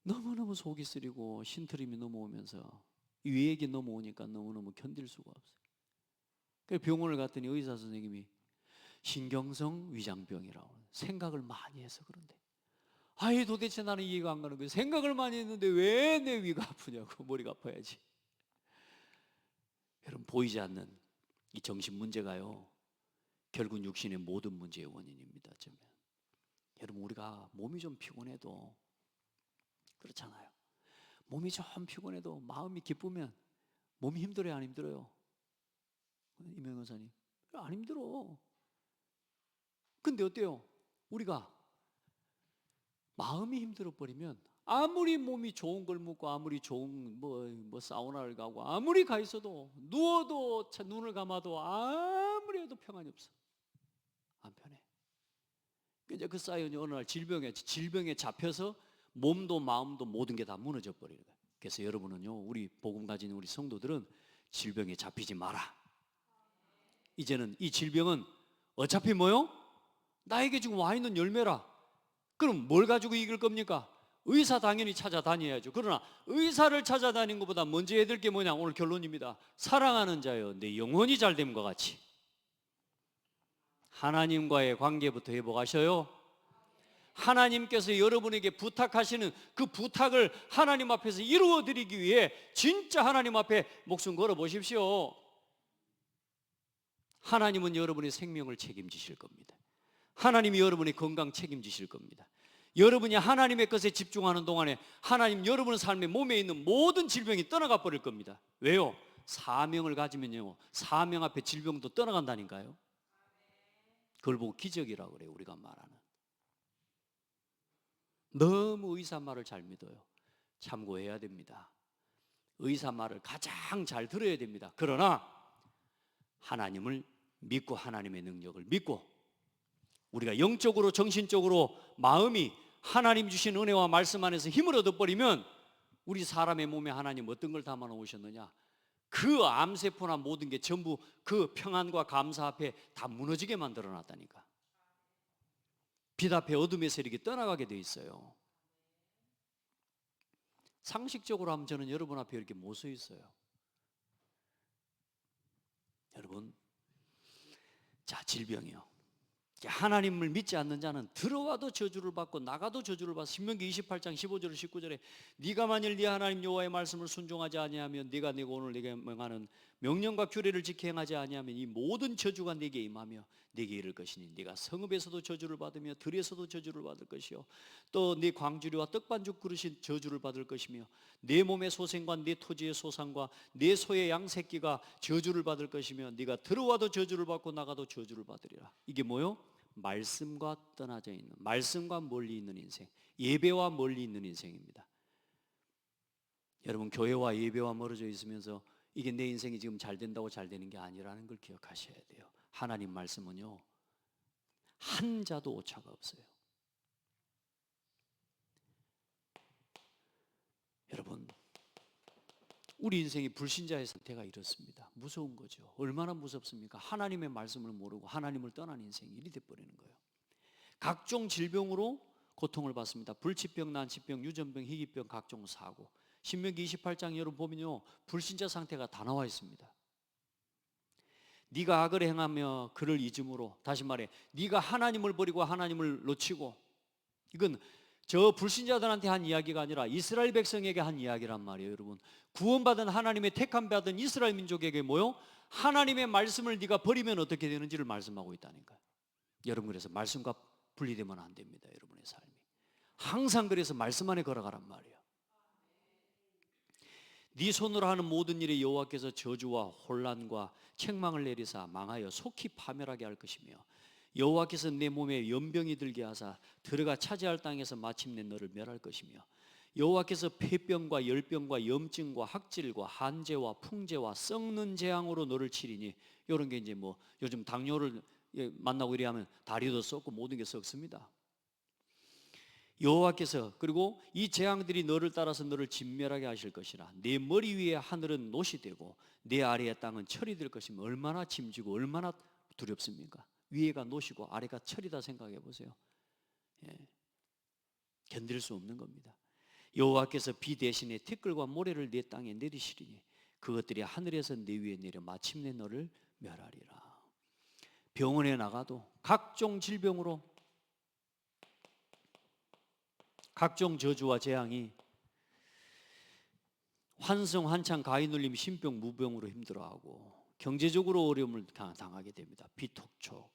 너무너무 속이 쓰리고 신트림이 넘어오면서 이 위액이 넘어오니까 너무너무 견딜 수가 없어요. 그래서 병원을 갔더니 의사 선생님이 신경성 위장병이라고, 생각을 많이 해서 그런데, 아예 도대체 나는 이해가 안 가는 거예요. 생각을 많이 했는데 왜 내 위가 아프냐고. 머리가 아파야지. 여러분, 보이지 않는 이 정신 문제가요, 결국 육신의 모든 문제의 원인입니다. 어쩌면 여러분, 우리가 몸이 좀 피곤해도 그렇잖아요. 몸이 좀 피곤해도 마음이 기쁘면 몸이 힘들어요, 안 힘들어요? 이명현 사님, 안 힘들어. 근데 어때요? 우리가 마음이 힘들어 버리면 아무리 몸이 좋은 걸 먹고 아무리 좋은 뭐 사우나를 가고 아무리 가 있어도, 누워도 눈을 감아도 아무리 해도 평안이 없어. 안 편해. 이제 그 사연이 어느 날 질병에 잡혀서 몸도 마음도 모든 게 다 무너져 버리는 거예요. 그래서 여러분은요, 우리 복음 가진 우리 성도들은 질병에 잡히지 마라. 이제는 이 질병은 어차피 뭐요? 나에게 지금 와 있는 열매라. 그럼 뭘 가지고 이길 겁니까? 의사 당연히 찾아다녀야죠. 그러나 의사를 찾아다니는 것보다 먼저 해야 될 게 뭐냐? 오늘 결론입니다. 사랑하는 자여, 내 영혼이 잘됨과 같이 하나님과의 관계부터 회복하셔요. 하나님께서 여러분에게 부탁하시는 그 부탁을 하나님 앞에서 이루어 드리기 위해 진짜 하나님 앞에 목숨 걸어 보십시오. 하나님은 여러분의 생명을 책임지실 겁니다. 하나님이 여러분의 건강 책임지실 겁니다. 여러분이 하나님의 것에 집중하는 동안에 하나님 여러분의 삶에 몸에 있는 모든 질병이 떠나가 버릴 겁니다. 왜요? 사명을 가지면요, 사명 앞에 질병도 떠나간다니까요. 그걸 보고 기적이라고 그래요, 우리가 말하는. 너무 의사 말을 잘 믿어요. 참고해야 됩니다. 의사 말을 가장 잘 들어야 됩니다. 그러나 하나님을 믿고 하나님의 능력을 믿고 우리가 영적으로 정신적으로 마음이 하나님 주신 은혜와 말씀 안에서 힘을 얻어버리면 우리 사람의 몸에 하나님 어떤 걸 담아 놓으셨느냐, 그 암세포나 모든 게 전부 그 평안과 감사 앞에 다 무너지게 만들어 놨다니까. 빛 앞에 어둠의 세력이 떠나가게 돼 있어요. 상식적으로 하면 저는 여러분 앞에 이렇게 못 서 있어요. 여러분, 자, 질병이요, 하나님을 믿지 않는 자는 들어와도 저주를 받고 나가도 저주를 받아. 신명기 28장 15절 19절에 네가 만일 네 하나님 여호와의 말씀을 순종하지 아니하면, 네가 내가 오늘 네게 명하는 명령과 규례를 지켜 행하지 아니하면 이 모든 저주가 네게 임하며 네게 이를 것이니 네가 성읍에서도 저주를 받으며 들에서도 저주를 받을 것이요 또 네 광주리와 떡반죽 그릇이 저주를 받을 것이며 네 몸의 소생과 네 토지의 소산과 네 소의 양 새끼가 저주를 받을 것이며 네가 들어와도 저주를 받고 나가도 저주를 받으리라. 이게 뭐요? 말씀과 떠나져 있는, 말씀과 멀리 있는 인생, 예배와 멀리 있는 인생입니다. 여러분, 교회와 예배와 멀어져 있으면서 이게 내 인생이 지금 잘 된다고 잘 되는 게 아니라는 걸 기억하셔야 돼요. 하나님 말씀은요, 한 자도 오차가 없어요. 여러분, 우리 인생이 불신자의 상태가 이렇습니다. 무서운 거죠. 얼마나 무섭습니까? 하나님의 말씀을 모르고 하나님을 떠난 인생이 이리 돼버리는 거예요. 각종 질병으로 고통을 받습니다. 불치병, 난치병, 유전병, 희귀병, 각종 사고. 신명기 28장 여러분 보면요, 불신자 상태가 다 나와 있습니다. 네가 악을 행하며 그를 잊음으로, 다시 말해 네가 하나님을 버리고 하나님을 놓치고, 이건 저 불신자들한테 한 이야기가 아니라 이스라엘 백성에게 한 이야기란 말이에요. 여러분, 구원받은 하나님의 택함 받은 이스라엘 민족에게 뭐요? 하나님의 말씀을 네가 버리면 어떻게 되는지를 말씀하고 있다니까요. 여러분, 그래서 말씀과 분리되면 안 됩니다. 여러분의 삶이 항상 그래서 말씀 안에 걸어가란 말이에요. 네 손으로 하는 모든 일에 여호와께서 저주와 혼란과 책망을 내리사 망하여 속히 파멸하게 할 것이며, 여호와께서 내 몸에 연병이 들게 하사 들어가 차지할 땅에서 마침내 너를 멸할 것이며, 여호와께서 폐병과 열병과 염증과 학질과 한재와 풍재와 썩는 재앙으로 너를 치리니, 이런 게 이제 뭐 요즘 당뇨를 만나고 이래하면 다리도 썩고 모든 게 썩습니다. 여호와께서 그리고 이 재앙들이 너를 따라서 너를 진멸하게 하실 것이라. 내 머리 위에 하늘은 노시 되고 내 아래의 땅은 철이 될 것이면 얼마나 짐지고 얼마나 두렵습니까? 위에가 노시고 아래가 철이다 생각해 보세요. 견딜 수 없는 겁니다. 여호와께서 비 대신에 티끌과 모래를 내 땅에 내리시리니 그것들이 하늘에서 내 위에 내려 마침내 너를 멸하리라. 병원에 나가도 각종 질병으로 각종 저주와 재앙이, 환성환창 가히 눌림 신병 무병으로 힘들어하고 경제적으로 어려움을 당하게 됩니다. 비톡촉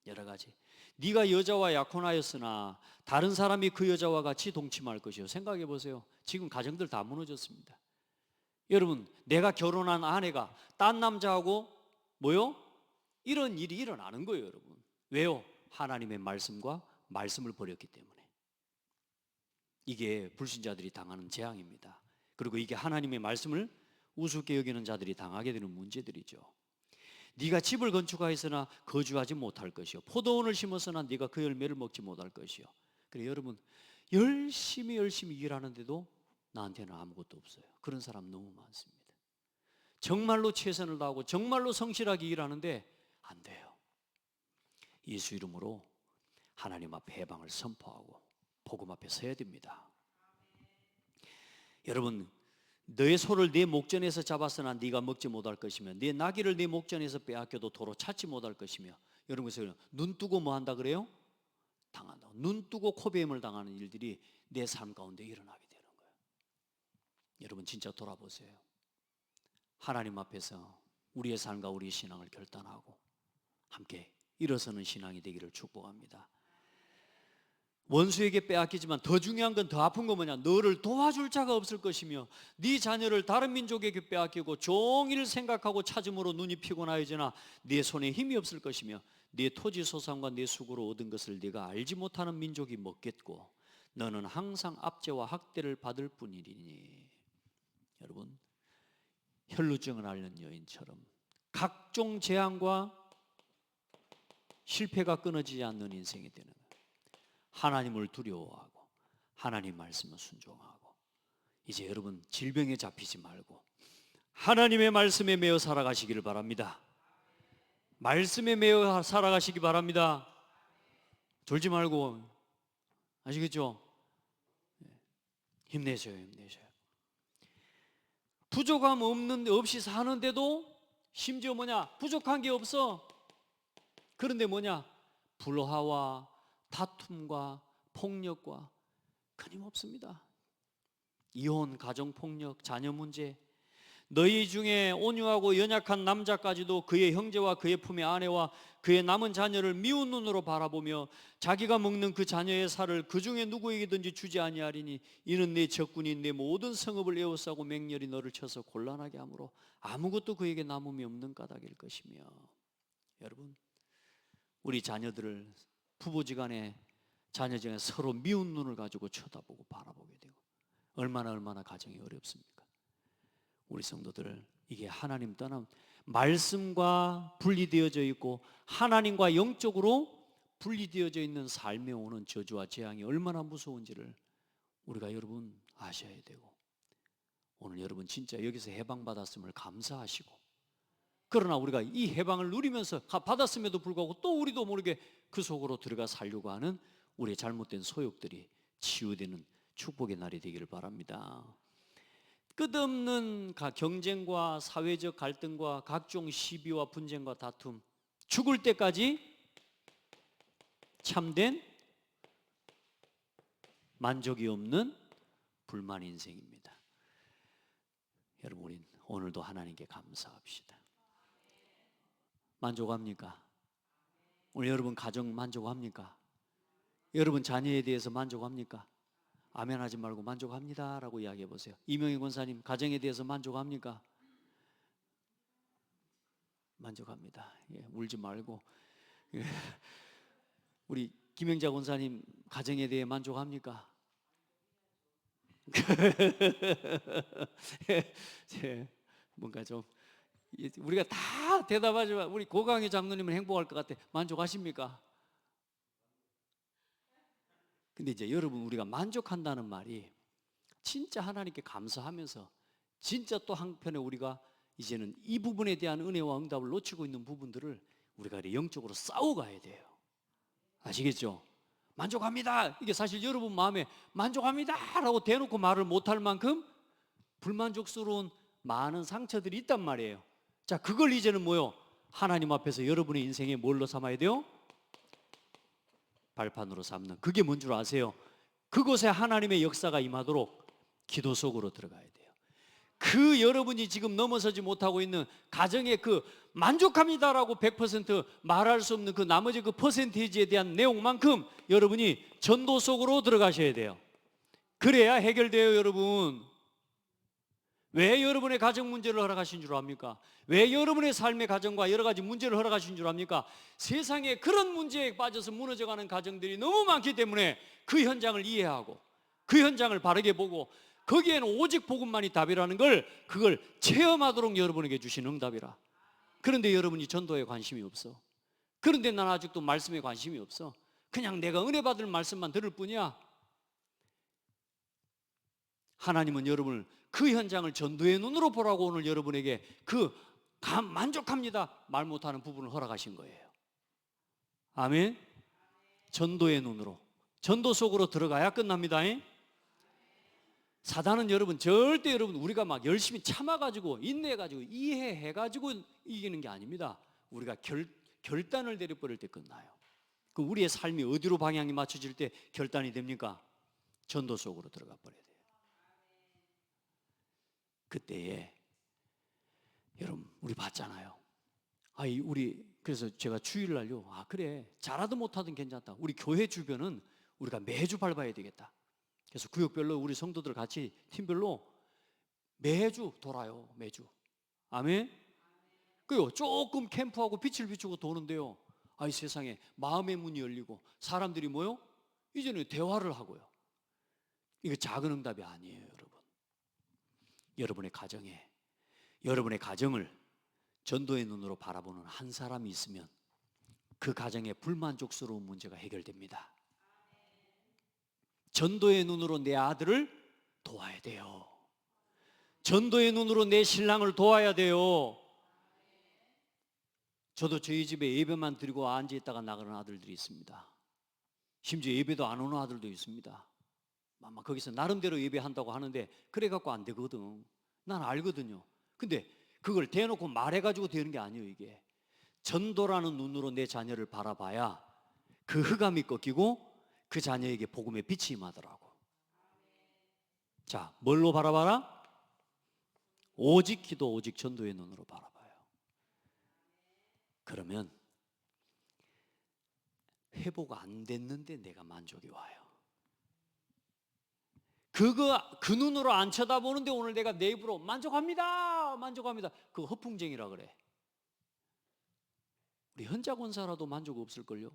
여러 가지. 네가 여자와 약혼하였으나 다른 사람이 그 여자와 같이 동침할 것이요. 생각해 보세요. 지금 가정들 다 무너졌습니다. 여러분, 내가 결혼한 아내가 딴 남자하고 뭐요? 이런 일이 일어나는 거예요, 여러분. 왜요? 하나님의 말씀과 말씀을 버렸기 때문에. 이게 불신자들이 당하는 재앙입니다. 그리고 이게 하나님의 말씀을 우습게 여기는 자들이 당하게 되는 문제들이죠. 네가 집을 건축하였으나 거주하지 못할 것이요, 포도원을 심었으나 네가 그 열매를 먹지 못할 것이요. 그래, 여러분, 열심히 일하는데도 나한테는 아무것도 없어요. 그런 사람 너무 많습니다. 정말로 최선을 다하고 정말로 성실하게 일하는데 안 돼요. 예수 이름으로 하나님 앞에 해방을 선포하고 복음 앞에 서야 됩니다. 여러분, 너의 소를 네 목전에서 잡았으나 네가 먹지 못할 것이며 네 나귀를 네 목전에서 빼앗겨도 도로 찾지 못할 것이며. 여러분, 그래서 눈 뜨고 뭐 한다 그래요? 당한다. 눈 뜨고 코베임을 당하는 일들이 내 삶 가운데 일어나게 되는 거예요. 여러분, 진짜 돌아보세요. 하나님 앞에서 우리의 삶과 우리의 신앙을 결단하고 함께 일어서는 신앙이 되기를 축복합니다. 원수에게 빼앗기지만 더 중요한 건, 더 아픈 건 뭐냐? 너를 도와줄 자가 없을 것이며 네 자녀를 다른 민족에게 빼앗기고 종일 생각하고 찾음으로 눈이 피곤하여지나 네 손에 힘이 없을 것이며 네 토지 소산과 네 수고로 얻은 것을 네가 알지 못하는 민족이 먹겠고 너는 항상 압제와 학대를 받을 뿐이리니. 여러분, 혈루증을 앓는 여인처럼 각종 재앙과 실패가 끊어지지 않는 인생이 되는 거예요. 하나님을 두려워하고 하나님 말씀을 순종하고, 이제 여러분 질병에 잡히지 말고 하나님의 말씀에 매여 살아가시기를 바랍니다. 말씀에 매여 살아가시기 바랍니다. 졸지 말고, 아시겠죠? 힘내셔요. 부족함 없이 사는데도 심지어 뭐냐? 부족한 게 없어. 그런데 뭐냐? 불화와 다툼과 폭력과 끊임없습니다. 이혼, 가정폭력, 자녀 문제, 너희 중에 온유하고 연약한 남자까지도 그의 형제와 그의 품의 아내와 그의 남은 자녀를 미운 눈으로 바라보며 자기가 먹는 그 자녀의 살을 그 중에 누구에게든지 주지 아니하리니 이는 내 적군이 내 모든 성읍을 에워싸고 맹렬히 너를 쳐서 곤란하게 하므로 아무것도 그에게 남음이 없는 까닭일 것이며. 여러분, 우리 자녀들을 부부지간에 자녀지간에 서로 미운 눈을 가지고 쳐다보고 바라보게 되고 얼마나 가정이 어렵습니까? 우리 성도들을 이게 하나님 떠난 말씀과 분리되어져 있고 하나님과 영적으로 분리되어져 있는 삶에 오는 저주와 재앙이 얼마나 무서운지를 우리가 여러분 아셔야 되고, 오늘 여러분 진짜 여기서 해방받았음을 감사하시고, 그러나 우리가 이 해방을 누리면서 받았음에도 불구하고 또 우리도 모르게 그 속으로 들어가 살려고 하는 우리의 잘못된 소욕들이 치유되는 축복의 날이 되기를 바랍니다. 끝없는 경쟁과 사회적 갈등과 각종 시비와 분쟁과 다툼, 죽을 때까지 참된 만족이 없는 불만 인생입니다. 여러분, 우린 오늘도 하나님께 감사합시다. 만족합니까? 오늘 여러분 가정 만족합니까? 여러분 자녀에 대해서 만족합니까? 아멘 하지 말고 만족합니다 라고 이야기해 보세요. 이명희 권사님, 가정에 대해서 만족합니까? 만족합니다. 예, 울지 말고. 예. 우리 김영자 권사님, 가정에 대해 만족합니까? 예, 뭔가 좀 우리가 다 대답하지만 우리 고강희 장로님은 행복할 것 같아. 만족하십니까? 근데 이제 여러분, 우리가 만족한다는 말이 진짜 하나님께 감사하면서 진짜 또 한편에 우리가 이제는 이 부분에 대한 은혜와 응답을 놓치고 있는 부분들을 우리가 영적으로 싸워가야 돼요. 아시겠죠? 만족합니다. 이게 사실 여러분 마음에 만족합니다 라고 대놓고 말을 못할 만큼 불만족스러운 많은 상처들이 있단 말이에요. 자, 그걸 이제는 뭐요? 하나님 앞에서 여러분의 인생에 뭘로 삼아야 돼요? 발판으로 삼는. 그게 뭔 줄 아세요? 그곳에 하나님의 역사가 임하도록 기도 속으로 들어가야 돼요. 그 여러분이 지금 넘어서지 못하고 있는 가정의 그 만족합니다라고 100% 말할 수 없는 그 나머지 그 퍼센테이지에 대한 내용만큼 여러분이 전도 속으로 들어가셔야 돼요. 그래야 해결돼요, 여러분. 왜 여러분의 가정 문제를 허락하신 줄 압니까? 왜 여러분의 삶의 가정과 여러 가지 문제를 허락하신 줄 압니까? 세상에 그런 문제에 빠져서 무너져가는 가정들이 너무 많기 때문에 그 현장을 이해하고 그 현장을 바르게 보고 거기에는 오직 복음만이 답이라는 그걸 체험하도록 여러분에게 주신 응답이라. 그런데 여러분이 전도에 관심이 없어. 그런데 난 아직도 말씀에 관심이 없어. 그냥 내가 은혜 받을 말씀만 들을 뿐이야. 하나님은 여러분을 그 현장을 전도의 눈으로 보라고 오늘 여러분에게 만족합니다 말 못하는 부분을 허락하신 거예요. 아멘. 전도의 눈으로, 전도 속으로 들어가야 끝납니다. 사단은 여러분 절대 우리가 막 열심히 참아가지고 인내해가지고 이해해가지고 이기는 게 아닙니다. 우리가 결단을 내려버릴 때 끝나요. 그 우리의 삶이 어디로 방향이 맞춰질 때 결단이 됩니까? 전도 속으로 들어가 버려야 돼요. 그때에 여러분, 우리 봤잖아요. 그래서 제가 주일날요, 그래, 잘하든 못하든 괜찮다. 우리 교회 주변은 우리가 매주 밟아야 되겠다. 그래서 구역별로 우리 성도들 같이 팀별로 매주 돌아요. 매주. 아멘. 그리고 조금 캠프하고 빛을 비추고 도는데요, 이 세상에 마음의 문이 열리고 사람들이 뭐요? 이제는 대화를 하고요. 이거 작은 응답이 아니에요, 여러분. 여러분의 가정을 전도의 눈으로 바라보는 한 사람이 있으면 그 가정의 불만족스러운 문제가 해결됩니다. 전도의 눈으로 내 아들을 도와야 돼요. 전도의 눈으로 내 신랑을 도와야 돼요. 저도 저희 집에 예배만 드리고 앉아있다가 나가는 아들들이 있습니다. 심지어 예배도 안 오는 아들도 있습니다. 아마 거기서 나름대로 예배한다고 하는데 그래갖고 안 되거든. 난 알거든요. 근데 그걸 대놓고 말해가지고 되는 게 아니에요. 이게 전도라는 눈으로 내 자녀를 바라봐야 그 흑암이 꺾이고 그 자녀에게 복음의 빛이 임하더라고. 자, 뭘로 바라봐라? 오직 기도, 오직 전도의 눈으로 바라봐요. 그러면 회복 안 됐는데 내가 만족이 와요. 그 눈으로 안 쳐다보는데 오늘 내가 내 입으로 만족합니다, 만족합니다. 그거 허풍쟁이라 그래. 우리 현자 권사라도 만족 없을걸요?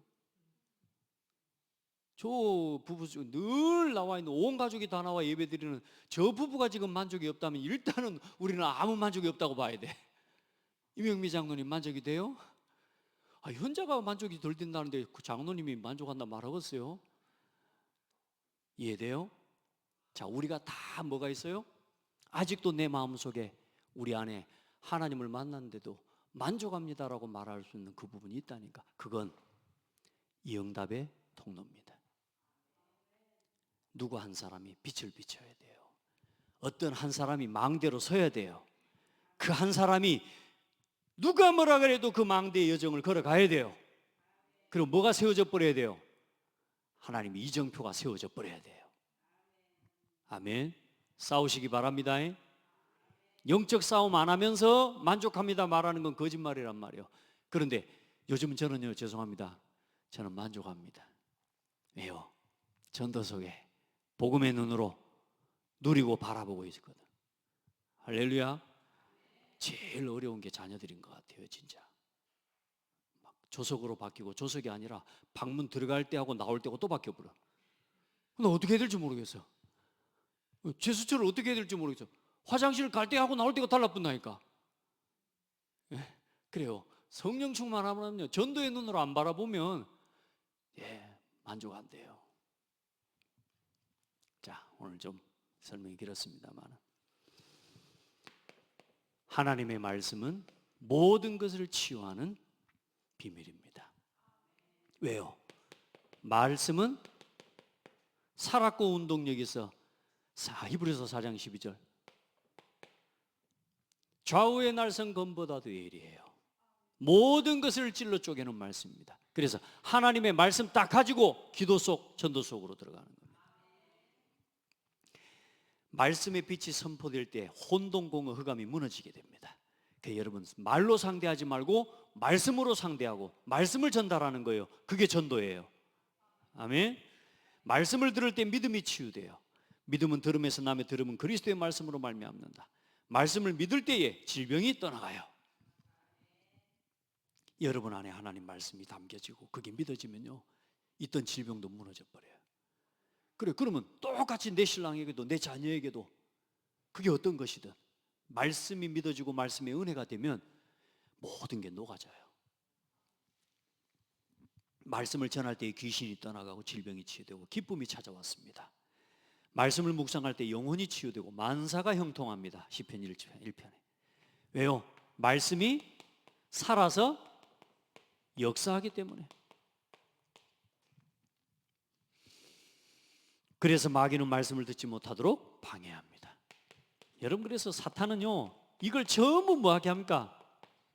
저 부부 늘 나와 있는 온 가족이 다 나와 예배드리는 저 부부가 지금 만족이 없다면 일단은 우리는 아무 만족이 없다고 봐야 돼. 이명미 장로님 만족이 돼요? 현자가 만족이 덜 된다는데 그 장로님이 만족한다 말하겠어요? 이해돼요? 자, 우리가 다 뭐가 있어요? 아직도 내 마음속에 우리 안에 하나님을 만났는데도 만족합니다라고 말할 수 있는 그 부분이 있다니까. 그건 이 응답의 통로입니다. 누구 한 사람이 빛을 비춰야 돼요. 어떤 한 사람이 망대로 서야 돼요. 그 한 사람이 누가 뭐라 그래도 그 망대의 여정을 걸어가야 돼요. 그리고 뭐가 세워져 버려야 돼요? 하나님의 이정표가 세워져 버려야 돼요. 아멘. 싸우시기 바랍니다. 영적 싸움 안 하면서 만족합니다 말하는 건 거짓말이란 말이에요. 그런데 요즘은 저는요, 죄송합니다, 저는 만족합니다. 왜요? 전도 속에 복음의 눈으로 누리고 바라보고 있거든. 할렐루야. 제일 어려운 게 자녀들인 것 같아요, 진짜. 막 조석으로 바뀌고, 조석이 아니라 방문 들어갈 때하고 나올 때하고 또 바뀌어버려. 나 어떻게 해야 될지 모르겠어. 제수처를 어떻게 해야 될지 모르겠어. 화장실 갈 때하고 나올 때가 달라붙나니까. 그래요. 성령 충만하면요, 전도의 눈으로 안 바라보면 만족 안 돼요. 자, 오늘 좀 설명이 길었습니다만, 하나님의 말씀은 모든 것을 치유하는 비밀입니다. 왜요? 말씀은 살았고 운동력이 있어. 히브리서 4장 12절, 좌우의 날선 검보다도 예리해요. 모든 것을 찔러 쪼개는 말씀입니다. 그래서 하나님의 말씀 딱 가지고 기도 속, 전도 속으로 들어가는 겁니다. 말씀의 빛이 선포될 때 혼동공허 흑암이 무너지게 됩니다. 그래서 여러분, 말로 상대하지 말고 말씀으로 상대하고 말씀을 전달하는 거예요. 그게 전도예요. 아멘. 말씀을 들을 때 믿음이 치유돼요. 믿음은 들음에서 나며 들음은 그리스도의 말씀으로 말미암는다. 말씀을 믿을 때에 질병이 떠나가요. 여러분 안에 하나님 말씀이 담겨지고 그게 믿어지면요, 있던 질병도 무너져 버려요. 그래, 그러면 똑같이 내 신랑에게도 내 자녀에게도 그게 어떤 것이든 말씀이 믿어지고 말씀의 은혜가 되면 모든 게 녹아져요. 말씀을 전할 때 귀신이 떠나가고 질병이 치유되고 기쁨이 찾아왔습니다. 말씀을 묵상할 때 영혼이 치유되고 만사가 형통합니다. 시편 1편에. 왜요? 말씀이 살아서 역사하기 때문에. 그래서 마귀는 말씀을 듣지 못하도록 방해합니다. 여러분, 그래서 사탄은요, 이걸 전부 뭐하게 합니까?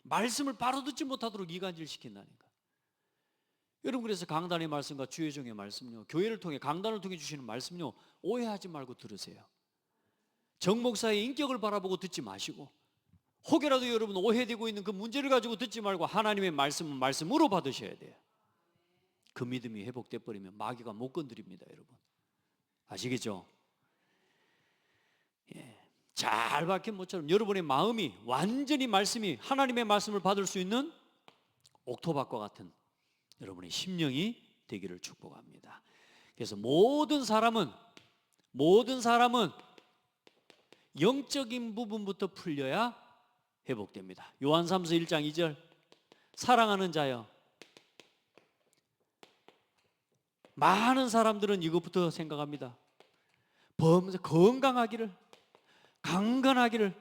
말씀을 바로 듣지 못하도록 이간질 시킨다니까. 여러분, 그래서 강단의 말씀과 주의 종의 말씀요, 교회를 통해 강단을 통해 주시는 말씀요, 오해하지 말고 들으세요. 정 목사의 인격을 바라보고 듣지 마시고, 혹여라도 여러분 오해되고 있는 그 문제를 가지고 듣지 말고 하나님의 말씀은 말씀으로 받으셔야 돼요. 그 믿음이 회복돼 버리면 마귀가 못 건드립니다, 여러분. 아시겠죠? 잘 박힌 모처럼 여러분의 마음이 완전히 말씀이, 하나님의 말씀을 받을 수 있는 옥토밭과 같은 여러분의 심령이 되기를 축복합니다. 그래서 모든 사람은 영적인 부분부터 풀려야 회복됩니다. 요한삼서 1장 2절, 사랑하는 자여. 많은 사람들은 이것부터 생각합니다. 건강하기를, 강건하기를.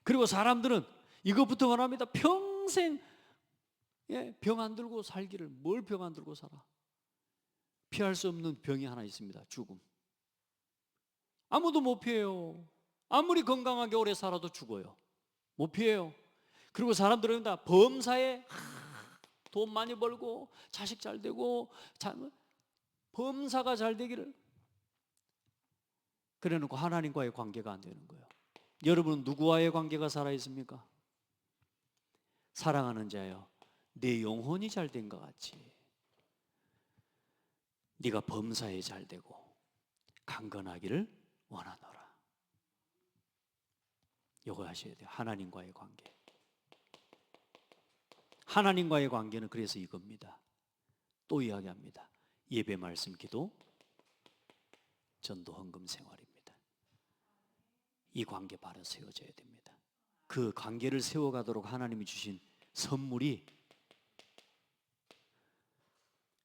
그리고 사람들은 이것부터 원합니다. 평생 병 안 들고 살기를. 뭘 병 안 들고 살아? 피할 수 없는 병이 하나 있습니다. 죽음. 아무도 못 피해요. 아무리 건강하게 오래 살아도 죽어요. 못 피해요. 그리고 사람들은 다 범사에 돈 많이 벌고 자식 잘 되고 범사가 잘 되기를. 그래놓고 하나님과의 관계가 안 되는 거예요. 여러분은 누구와의 관계가 살아있습니까? 사랑하는 자여, 내 영혼이 잘 된 것 같이 네가 범사에 잘 되고 강건하기를 원하노라. 이거 하셔야 돼요. 하나님과의 관계. 하나님과의 관계는 그래서 이겁니다. 또 이야기합니다. 예배, 말씀, 기도, 전도, 헌금 생활입니다. 이 관계 바로 세워져야 됩니다. 그 관계를 세워가도록 하나님이 주신 선물이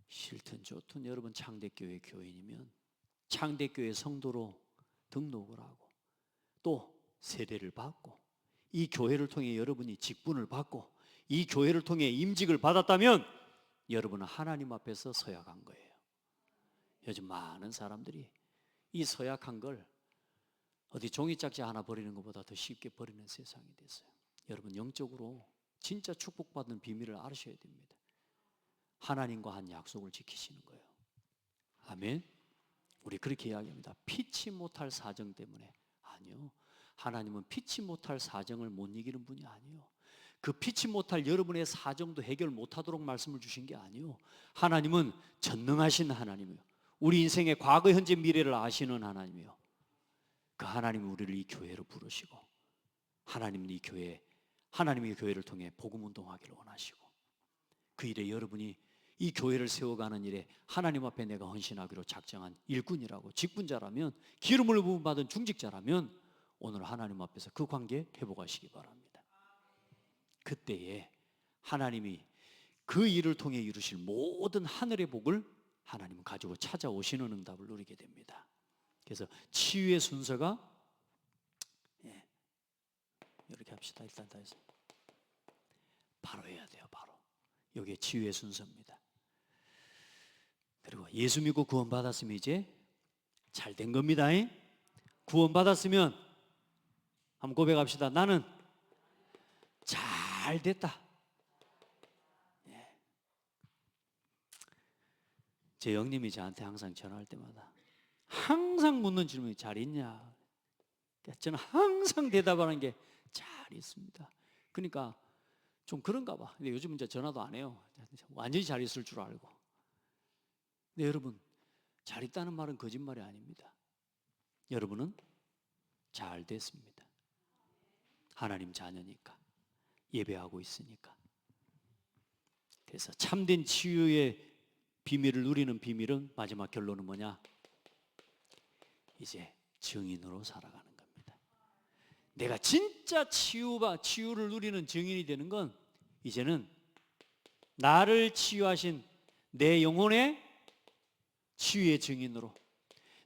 싫든 좋든 여러분 창대교회 교인이면 창대교회 성도로 등록을 하고 또 세례를 받고 이 교회를 통해 여러분이 직분을 받고 이 교회를 통해 임직을 받았다면 여러분은 하나님 앞에서 서야 간 거예요. 요즘 많은 사람들이 이 서약한 걸 어디 종이짝지 하나 버리는 것보다 더 쉽게 버리는 세상이 됐어요. 여러분, 영적으로 진짜 축복받는 비밀을 아셔야 됩니다. 하나님과 한 약속을 지키시는 거예요. 아멘. 우리 그렇게 이야기합니다. 피치 못할 사정 때문에. 아니요, 하나님은 피치 못할 사정을 못 이기는 분이 아니에요. 그 피치 못할 여러분의 사정도 해결 못하도록 말씀을 주신 게 아니에요. 하나님은 전능하신 하나님이에요. 우리 인생의 과거, 현재, 미래를 아시는 하나님이에요. 그 하나님이 우리를 이 교회로 부르시고, 하나님은 이 교회, 하나님의 교회를 통해 복음 운동하기를 원하시고, 그 일에 여러분이 이 교회를 세워가는 일에 하나님 앞에 내가 헌신하기로 작정한 일꾼이라고, 직분자라면, 기름을 부음받은 중직자라면 오늘 하나님 앞에서 그 관계 회복하시기 바랍니다. 그때에 하나님이 그 일을 통해 이루실 모든 하늘의 복을 하나님은 가지고 찾아오시는 응답을 누리게 됩니다. 그래서 치유의 순서가 이렇게 합시다. 일단 다 해서 바로 해야 돼요. 바로 이게 치유의 순서입니다. 그리고 예수 믿고 구원 받았으면 이제 잘 된 겁니다. 구원 받았으면 한번 고백합시다. 나는 잘 됐다. 제 형님이 저한테 항상 전화할 때마다 항상 묻는 질문이 잘 있냐? 저는 항상 대답하는 게 잘 있습니다. 그러니까 좀 그런가 봐. 근데 요즘 이제 전화도 안 해요. 완전히 잘 있을 줄 알고. 근데 여러분, 잘 있다는 말은 거짓말이 아닙니다. 여러분은 잘 됐습니다. 하나님 자녀니까, 예배하고 있으니까. 그래서 참된 치유의 비밀을 누리는 비밀은, 마지막 결론은 뭐냐? 이제 증인으로 살아가는 겁니다. 내가 진짜 치유를 누리는 증인이 되는 건, 이제는 나를 치유하신 내 영혼의 치유의 증인으로,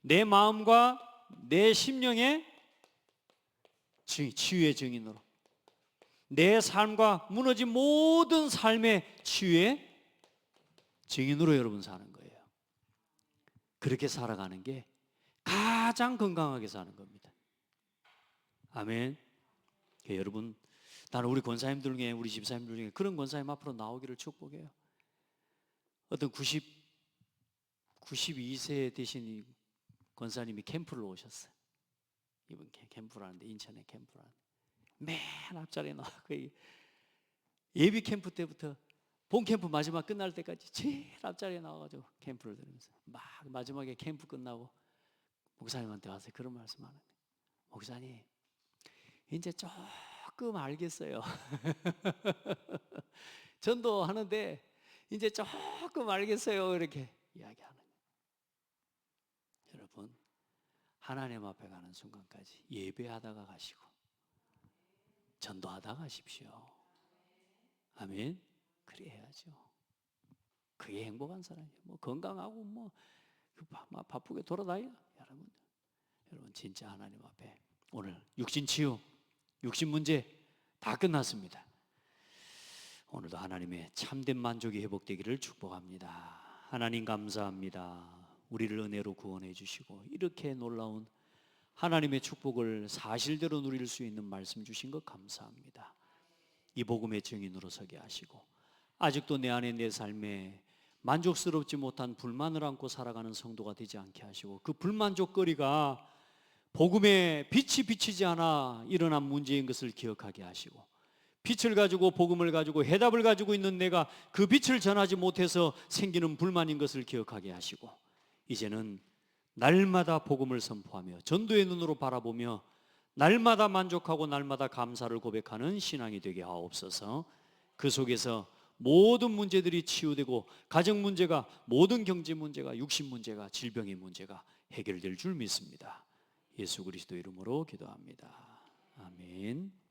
내 마음과 내 심령의 치유의 증인으로, 내 삶과 무너진 모든 삶의 치유의 증인으로 여러분 사는 거예요. 그렇게 살아가는 게 가장 건강하게 사는 겁니다. 아멘. 여러분, 나는 우리 권사님들 중에, 우리 집사님들 중에 그런 권사님 앞으로 나오기를 축복해요. 어떤 92세 되신 권사님이 캠프를 오셨어요. 이번 캠프를 하는데, 인천에 캠프를 하는데 맨 앞자리에 나와. 예비 캠프 때부터 본 캠프 마지막 끝날 때까지 제일 앞자리에 나와가지고 캠프를 들으면서 막 마지막에 캠프 끝나고 목사님한테 와서 그런 말씀하는 거예요. 목사님, 이제 조금 알겠어요. 전도하는데 이제 조금 알겠어요. 이렇게 이야기하는 거예요. 여러분, 하나님 앞에 가는 순간까지 예배하다가 가시고 전도하다가 가십시오. 아멘. 그래 해야죠. 그게 행복한 사람이에요. 뭐 건강하고 뭐 바쁘게 돌아다녀. 여러분 진짜 하나님 앞에 오늘 육신 치유, 육신 문제 다 끝났습니다. 오늘도 하나님의 참된 만족이 회복되기를 축복합니다. 하나님 감사합니다. 우리를 은혜로 구원해 주시고 이렇게 놀라운 하나님의 축복을 사실대로 누릴 수 있는 말씀 주신 것 감사합니다. 이 복음의 증인으로 서게 하시고, 아직도 내 안에, 내 삶에 만족스럽지 못한 불만을 안고 살아가는 성도가 되지 않게 하시고, 그 불만족거리가 복음의 빛이 비치지 않아 일어난 문제인 것을 기억하게 하시고, 빛을 가지고 복음을 가지고 해답을 가지고 있는 내가 그 빛을 전하지 못해서 생기는 불만인 것을 기억하게 하시고, 이제는 날마다 복음을 선포하며 전도의 눈으로 바라보며 날마다 만족하고 날마다 감사를 고백하는 신앙이 되게 하옵소서. 그 속에서 모든 문제들이 치유되고 가정 문제가, 모든 경제 문제가, 육신 문제가, 질병의 문제가 해결될 줄 믿습니다. 예수 그리스도 이름으로 기도합니다. 아멘.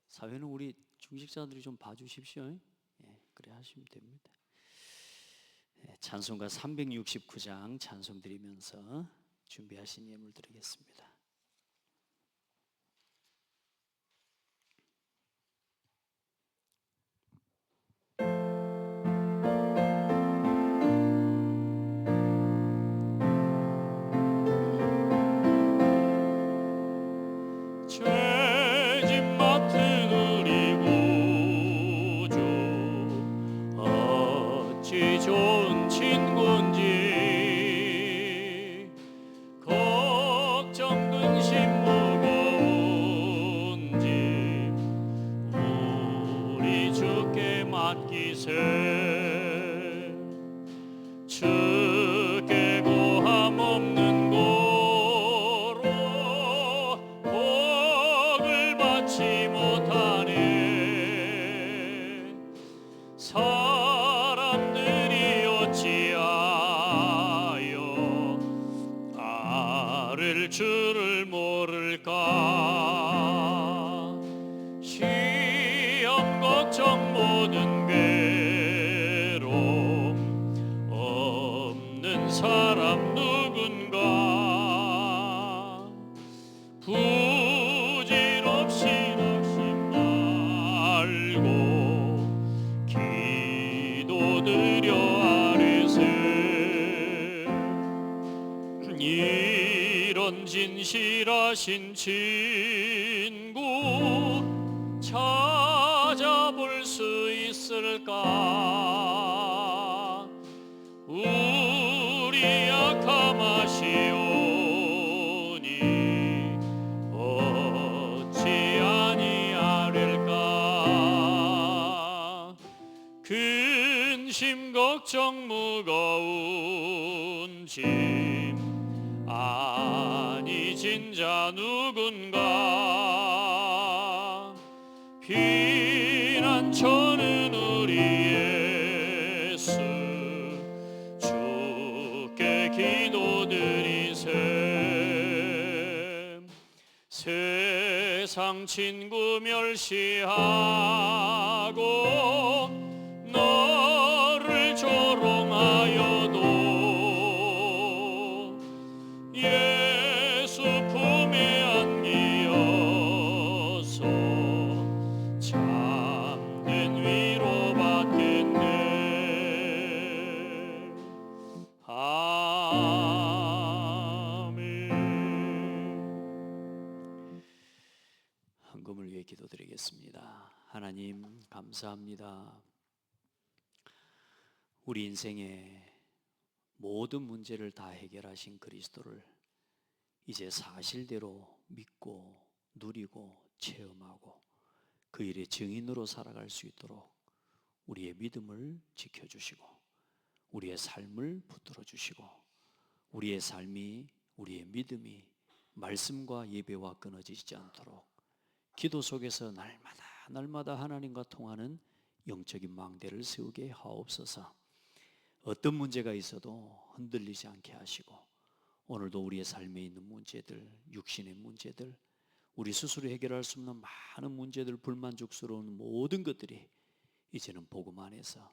사회는 우리 중직자들이 좀 봐주십시오. 예, 그래 하시면 됩니다. 찬송가 369장 찬송 드리면서 준비하신 예물 드리겠습니다. 죄짐 맡은 우리 구주 어찌 좋은 친구인지 걱정 근심 무거운지 우리 주께 맡기세. 주께 고함 없는 고로 복을 받지 못하네. 사람들이 어찌하여 나를 줄을 모를까. 시험 걱정 모든 괴로움 없는 사람 누군가. 부질없이 낙심 말고 기도드려 아뢰세. 이런 진실하신 친구 찾아볼 수 있을까. 우리 약함 아시오니 어찌 아니하릴까. 근심 걱정 무거운 짐 아니 진자 누군가. 피난처는 우리 예수 주께 기도드리세. 세상 친구 멸시하고 너를 조롱하여도 예수 품에 안기어서 참된 위로 받겠네. 아멘. 헌금을 위해 기도드리겠습니다. 하나님 감사합니다. 우리 인생의 모든 문제를 다 해결하신 그리스도를 이제 사실대로 믿고 누리고 체험하고 그 일의 증인으로 살아갈 수 있도록 우리의 믿음을 지켜주시고 우리의 삶을 붙들어 주시고 우리의 삶이 우리의 믿음이 말씀과 예배와 끊어지지 않도록 기도 속에서 날마다 하나님과 통하는 영적인 망대를 세우게 하옵소서. 어떤 문제가 있어도 흔들리지 않게 하시고 오늘도 우리의 삶에 있는 문제들, 육신의 문제들, 우리 스스로 해결할 수 없는 많은 문제들, 불만족스러운 모든 것들이 이제는 복음 안에서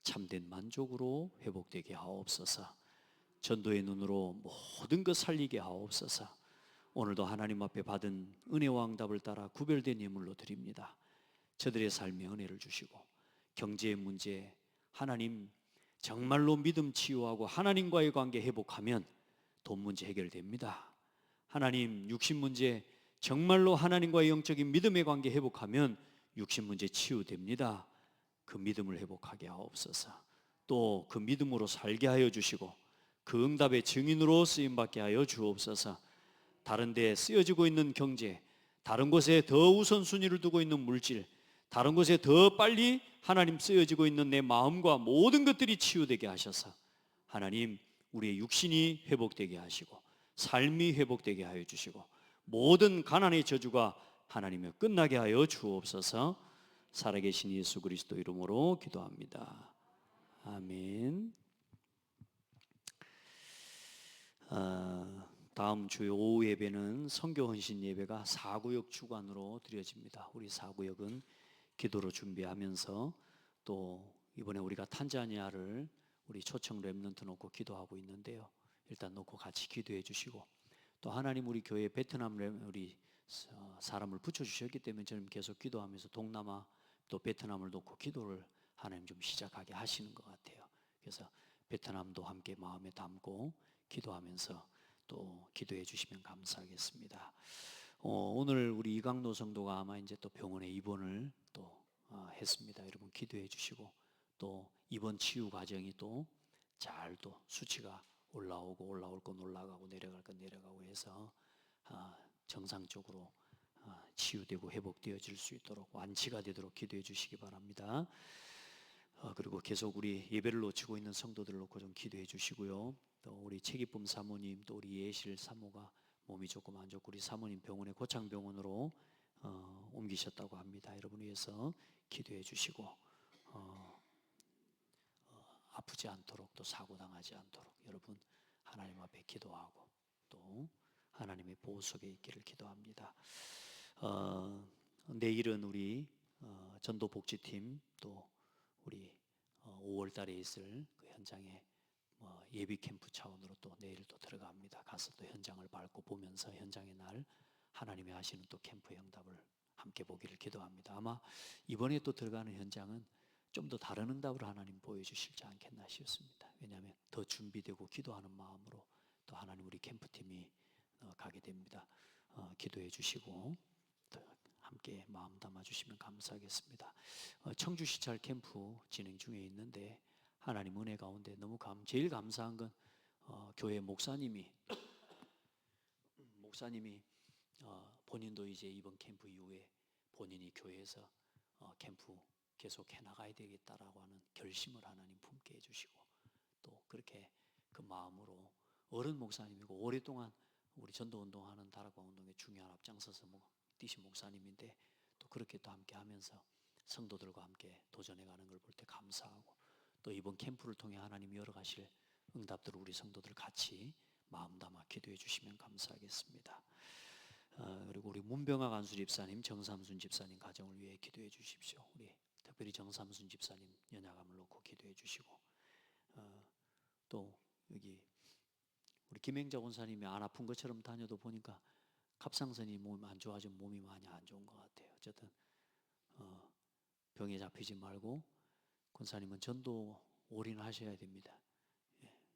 참된 만족으로 회복되게 하옵소서. 전도의 눈으로 모든 것 살리게 하옵소서. 오늘도 하나님 앞에 받은 은혜와 응답을 따라 구별된 예물로 드립니다. 저들의 삶에 은혜를 주시고 경제의 문제, 하나님 정말로 믿음 치유하고 하나님과의 관계 회복하면 돈 문제 해결됩니다. 하나님 육신 문제 정말로 하나님과의 영적인 믿음의 관계 회복하면 육신 문제 치유됩니다. 그 믿음을 회복하게 하옵소서. 또 그 믿음으로 살게 하여 주시고 그 응답의 증인으로 쓰임받게 하여 주옵소서. 다른 데 쓰여지고 있는 경제, 다른 곳에 더 우선순위를 두고 있는 물질, 다른 곳에 더 빨리 하나님 쓰여지고 있는 내 마음과 모든 것들이 치유되게 하셔서 하나님 우리의 육신이 회복되게 하시고 삶이 회복되게 하여 주시고 모든 가난의 저주가 하나님의 끝나게 하여 주옵소서. 살아계신 예수 그리스도 이름으로 기도합니다. 아멘. 다음 주 오후 예배는 선교 헌신 예배가 4구역 주관으로 드려집니다. 우리 4구역은 기도로 준비하면서 또 이번에 우리가 탄자니아를 우리 초청 렘넌트 놓고 기도하고 있는데요. 일단 놓고 같이 기도해 주시고, 또 하나님 우리 교회 베트남 우리 사람을 붙여주셨기 때문에 저는 계속 기도하면서 동남아 또 베트남을 놓고 기도를 하나님 좀 시작하게 하시는 것 같아요. 그래서 베트남도 함께 마음에 담고 기도하면서 또 기도해 주시면 감사하겠습니다. 오늘 우리 이강로 성도가 아마 이제 또 병원에 입원을 또 했습니다. 여러분 기도해 주시고, 또 입원 치유 과정이 또 잘 또 수치가 올라오고 올라올 건 올라가고 내려갈 건 내려가고 해서 정상적으로 치유되고 회복되어질 수 있도록 완치가 되도록 기도해 주시기 바랍니다. 그리고 계속 우리 예배를 놓치고 있는 성도들을 놓고 좀 기도해 주시고요. 또 우리 최기쁨 사모님, 또 우리 예실 사모가 몸이 조금 안 좋고 우리 사모님 병원에 고창병원으로 옮기셨다고 합니다. 여러분 위해서 기도해 주시고 아프지 않도록 또 사고 당하지 않도록 여러분 하나님 앞에 기도하고 또 하나님의 보호 속에 있기를 기도합니다. 내일은 우리 전도복지팀 또 우리 5월 달에 있을 그 현장에 예비 캠프 차원으로 또 내일 또 들어갑니다. 가서 또 현장을 밟고 보면서 현장의 날 하나님이 하시는 또 캠프의 응답을 함께 보기를 기도합니다. 아마 이번에 또 들어가는 현장은 좀 더 다른 응답을 하나님 보여주실지 않겠나 싶습니다. 왜냐하면 더 준비되고 기도하는 마음으로 또 하나님 우리 캠프팀이 가게 됩니다. 기도해 주시고 함께 마음 담아 주시면 감사하겠습니다. 청주 시찰 캠프 진행 중에 있는데 하나님 은혜 가운데 너무 제일 감사한 건 교회 목사님이 본인도 이제 이번 캠프 이후에 본인이 교회에서 캠프 계속 해나가야 되겠다라고 하는 결심을 하나님 품게 해주시고, 또 그렇게 그 마음으로 어른 목사님이고 오랫동안 우리 전도운동하는 다락방 운동에 중요한 앞장서서 뛰신 목사님인데 또 그렇게 또 함께 하면서 성도들과 함께 도전해가는 걸 볼 때 감사하고, 또 이번 캠프를 통해 하나님 열어가실 응답들을 우리 성도들 같이 마음 담아 기도해 주시면 감사하겠습니다. 그리고 우리 문병학 안수 집사님, 정삼순 집사님 가정을 위해 기도해 주십시오. 우리 특별히 정삼순 집사님 연약함을 놓고 기도해 주시고, 또 여기 우리 김행자 원사님이 안 아픈 것처럼 다녀도 보니까 갑상선이 몸이 안 좋아지면 몸이 많이 안 좋은 것 같아요. 어쨌든 병에 잡히지 말고 권사님은 전도 올인하셔야 됩니다.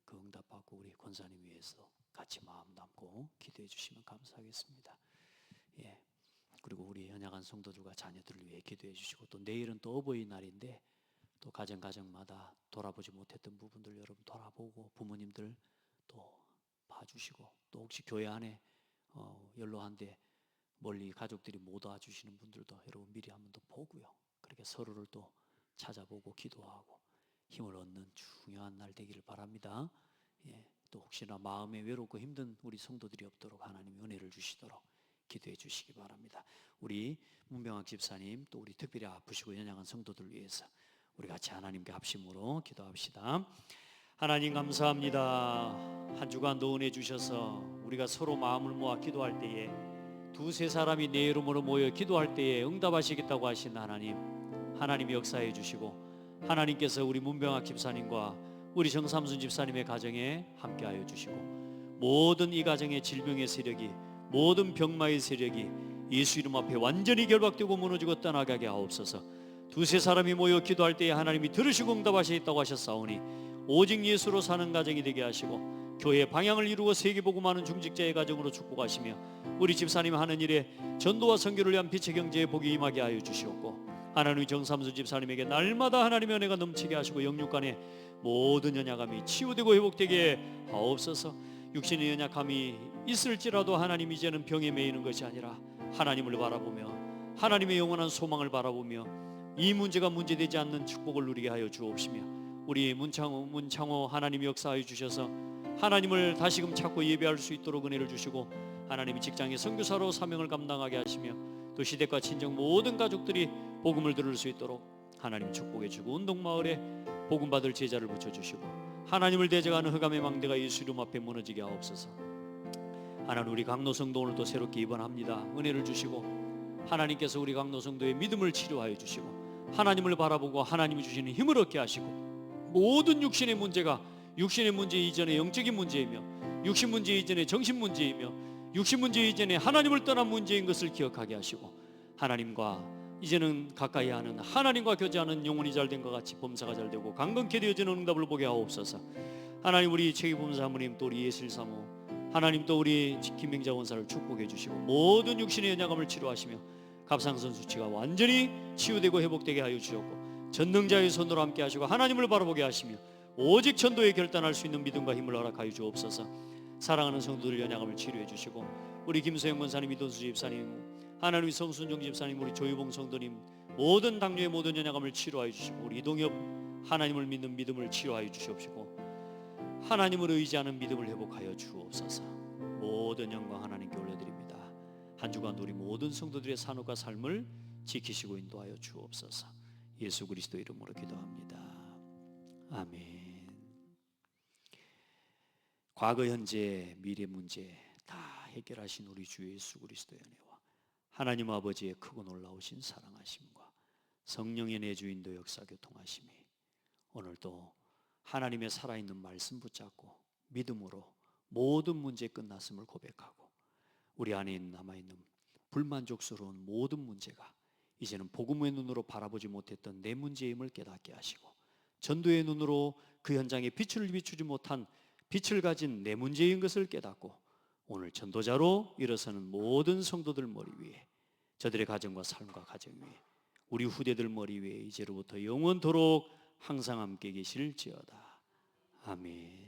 그 응답 받고 우리 권사님 위해서 같이 마음 담고 기도해 주시면 감사하겠습니다. 그리고 우리 연약한 성도들과 자녀들을 위해 기도해 주시고, 또 내일은 또 어버이날인데 또 가정마다 돌아보지 못했던 부분들 여러분 돌아보고 부모님들 또 봐주시고, 또 혹시 교회 안에 연로한데 멀리 가족들이 못 와주시는 분들도 여러분 미리 한번 더 보고요. 그렇게 서로를 또 찾아보고 기도하고 힘을 얻는 중요한 날 되기를 바랍니다. 또 혹시나 마음에 외롭고 힘든 우리 성도들이 없도록 하나님이 은혜를 주시도록 기도해 주시기 바랍니다. 우리 문병학 집사님, 또 우리 특별히 아프시고 연약한 성도들 위해서 우리 같이 하나님께 합심으로 기도합시다. 하나님 감사합니다. 한 주간도 은혜 주셔서 우리가 서로 마음을 모아 기도할 때에 두세 사람이 내 이름으로 모여 기도할 때에 응답하시겠다고 하신 하나님 역사해 주시고, 하나님께서 우리 문병학 집사님과 우리 정삼순 집사님의 가정에 함께하여 주시고, 모든 이 가정의 질병의 세력이, 모든 병마의 세력이 예수 이름 앞에 완전히 결박되고 무너지고 떠나가게 하옵소서. 두세 사람이 모여 기도할 때에 하나님이 들으시고 응답하시겠다고 하셨사오니 오직 예수로 사는 가정이 되게 하시고 교회의 방향을 이루어 세계복음하는 중직자의 가정으로 축복하시며 우리 집사님 하는 일에 전도와 선교를 위한 빛의 경제에 복이 임하게 하여 주시옵고, 하나님의 정삼순 집사님에게 날마다 하나님의 은혜가 넘치게 하시고 영육간의 모든 연약함이 치유되고 회복되게 하옵소서. 육신의 연약함이 있을지라도 하나님 이제는 병에 매이는 것이 아니라 하나님을 바라보며 하나님의 영원한 소망을 바라보며 이 문제가 문제되지 않는 축복을 누리게 하여 주옵시며, 우리 문창호 하나님 역사하여 주셔서 하나님을 다시금 찾고 예배할 수 있도록 은혜를 주시고, 하나님이 직장의 선교사로 사명을 감당하게 하시며 또 시댁과 친정 모든 가족들이 복음을 들을 수 있도록 하나님 축복해 주고, 운동마을에 복음 받을 제자를 붙여주시고, 하나님을 대적하는 흑암의 망대가 예수 이름 앞에 무너지게 하옵소서. 하나님 우리 강로성도 오늘 또 새롭게 입원합니다. 은혜를 주시고 하나님께서 우리 강로성도의 믿음을 치료하여 주시고 하나님을 바라보고 하나님이 주시는 힘을 얻게 하시고 모든 육신의 문제가 육신의 문제 이전에 영적인 문제이며 육신 문제 이전에 정신 문제이며 육신 문제 이전에 하나님을 떠난 문제인 것을 기억하게 하시고 하나님과 이제는 가까이 하는 하나님과 교제하는 영혼이 잘된 것 같이 범사가 잘되고 강건케 되어지는 응답을 보게 하옵소서. 하나님 우리 최기범사 사모님 또 우리 예슬 사모 하나님 또 우리 김명자 원사를 축복해 주시고 모든 육신의 연약함을 치료하시며 갑상선 수치가 완전히 치유되고 회복되게 하여 주셨고 전능자의 손으로 함께 하시고 하나님을 바라보게 하시며 오직 전도에 결단할 수 있는 믿음과 힘을 허락하여 주옵소서. 사랑하는 성도들 연약함을 치료해 주시고 우리 김소영 권사님, 이돈수 집사님, 하나님 성순종 집사님, 우리 조유봉 성도님 모든 당뇨의 모든 연약함을 치료하여 주시고 우리 이동엽 하나님을 믿는 믿음을 치료하여 주시옵시고 하나님을 의지하는 믿음을 회복하여 주옵소서. 모든 영광 하나님께 올려드립니다. 한 주간 우리 모든 성도들의 산업과 삶을 지키시고 인도하여 주옵소서. 예수 그리스도 이름으로 기도합니다. 아멘. 과거, 현재, 미래 문제 다 해결하신 우리 주 예수 그리스도의 은혜와 하나님 아버지의 크고 놀라우신 사랑하심과 성령의 내주인도 역사 교통하심이 오늘도 하나님의 살아있는 말씀 붙잡고 믿음으로 모든 문제 끝났음을 고백하고 우리 안에 남아있는 불만족스러운 모든 문제가 이제는 복음의 눈으로 바라보지 못했던 내 문제임을 깨닫게 하시고 전도의 눈으로 그 현장에 빛을 비추지 못한 빛을 가진 내 문제인 것을 깨닫고 오늘 전도자로 일어서는 모든 성도들 머리 위에 저들의 가정과 삶과 가정 위에 우리 후대들 머리 위에 이제로부터 영원토록 항상 함께 계실지어다. 아멘.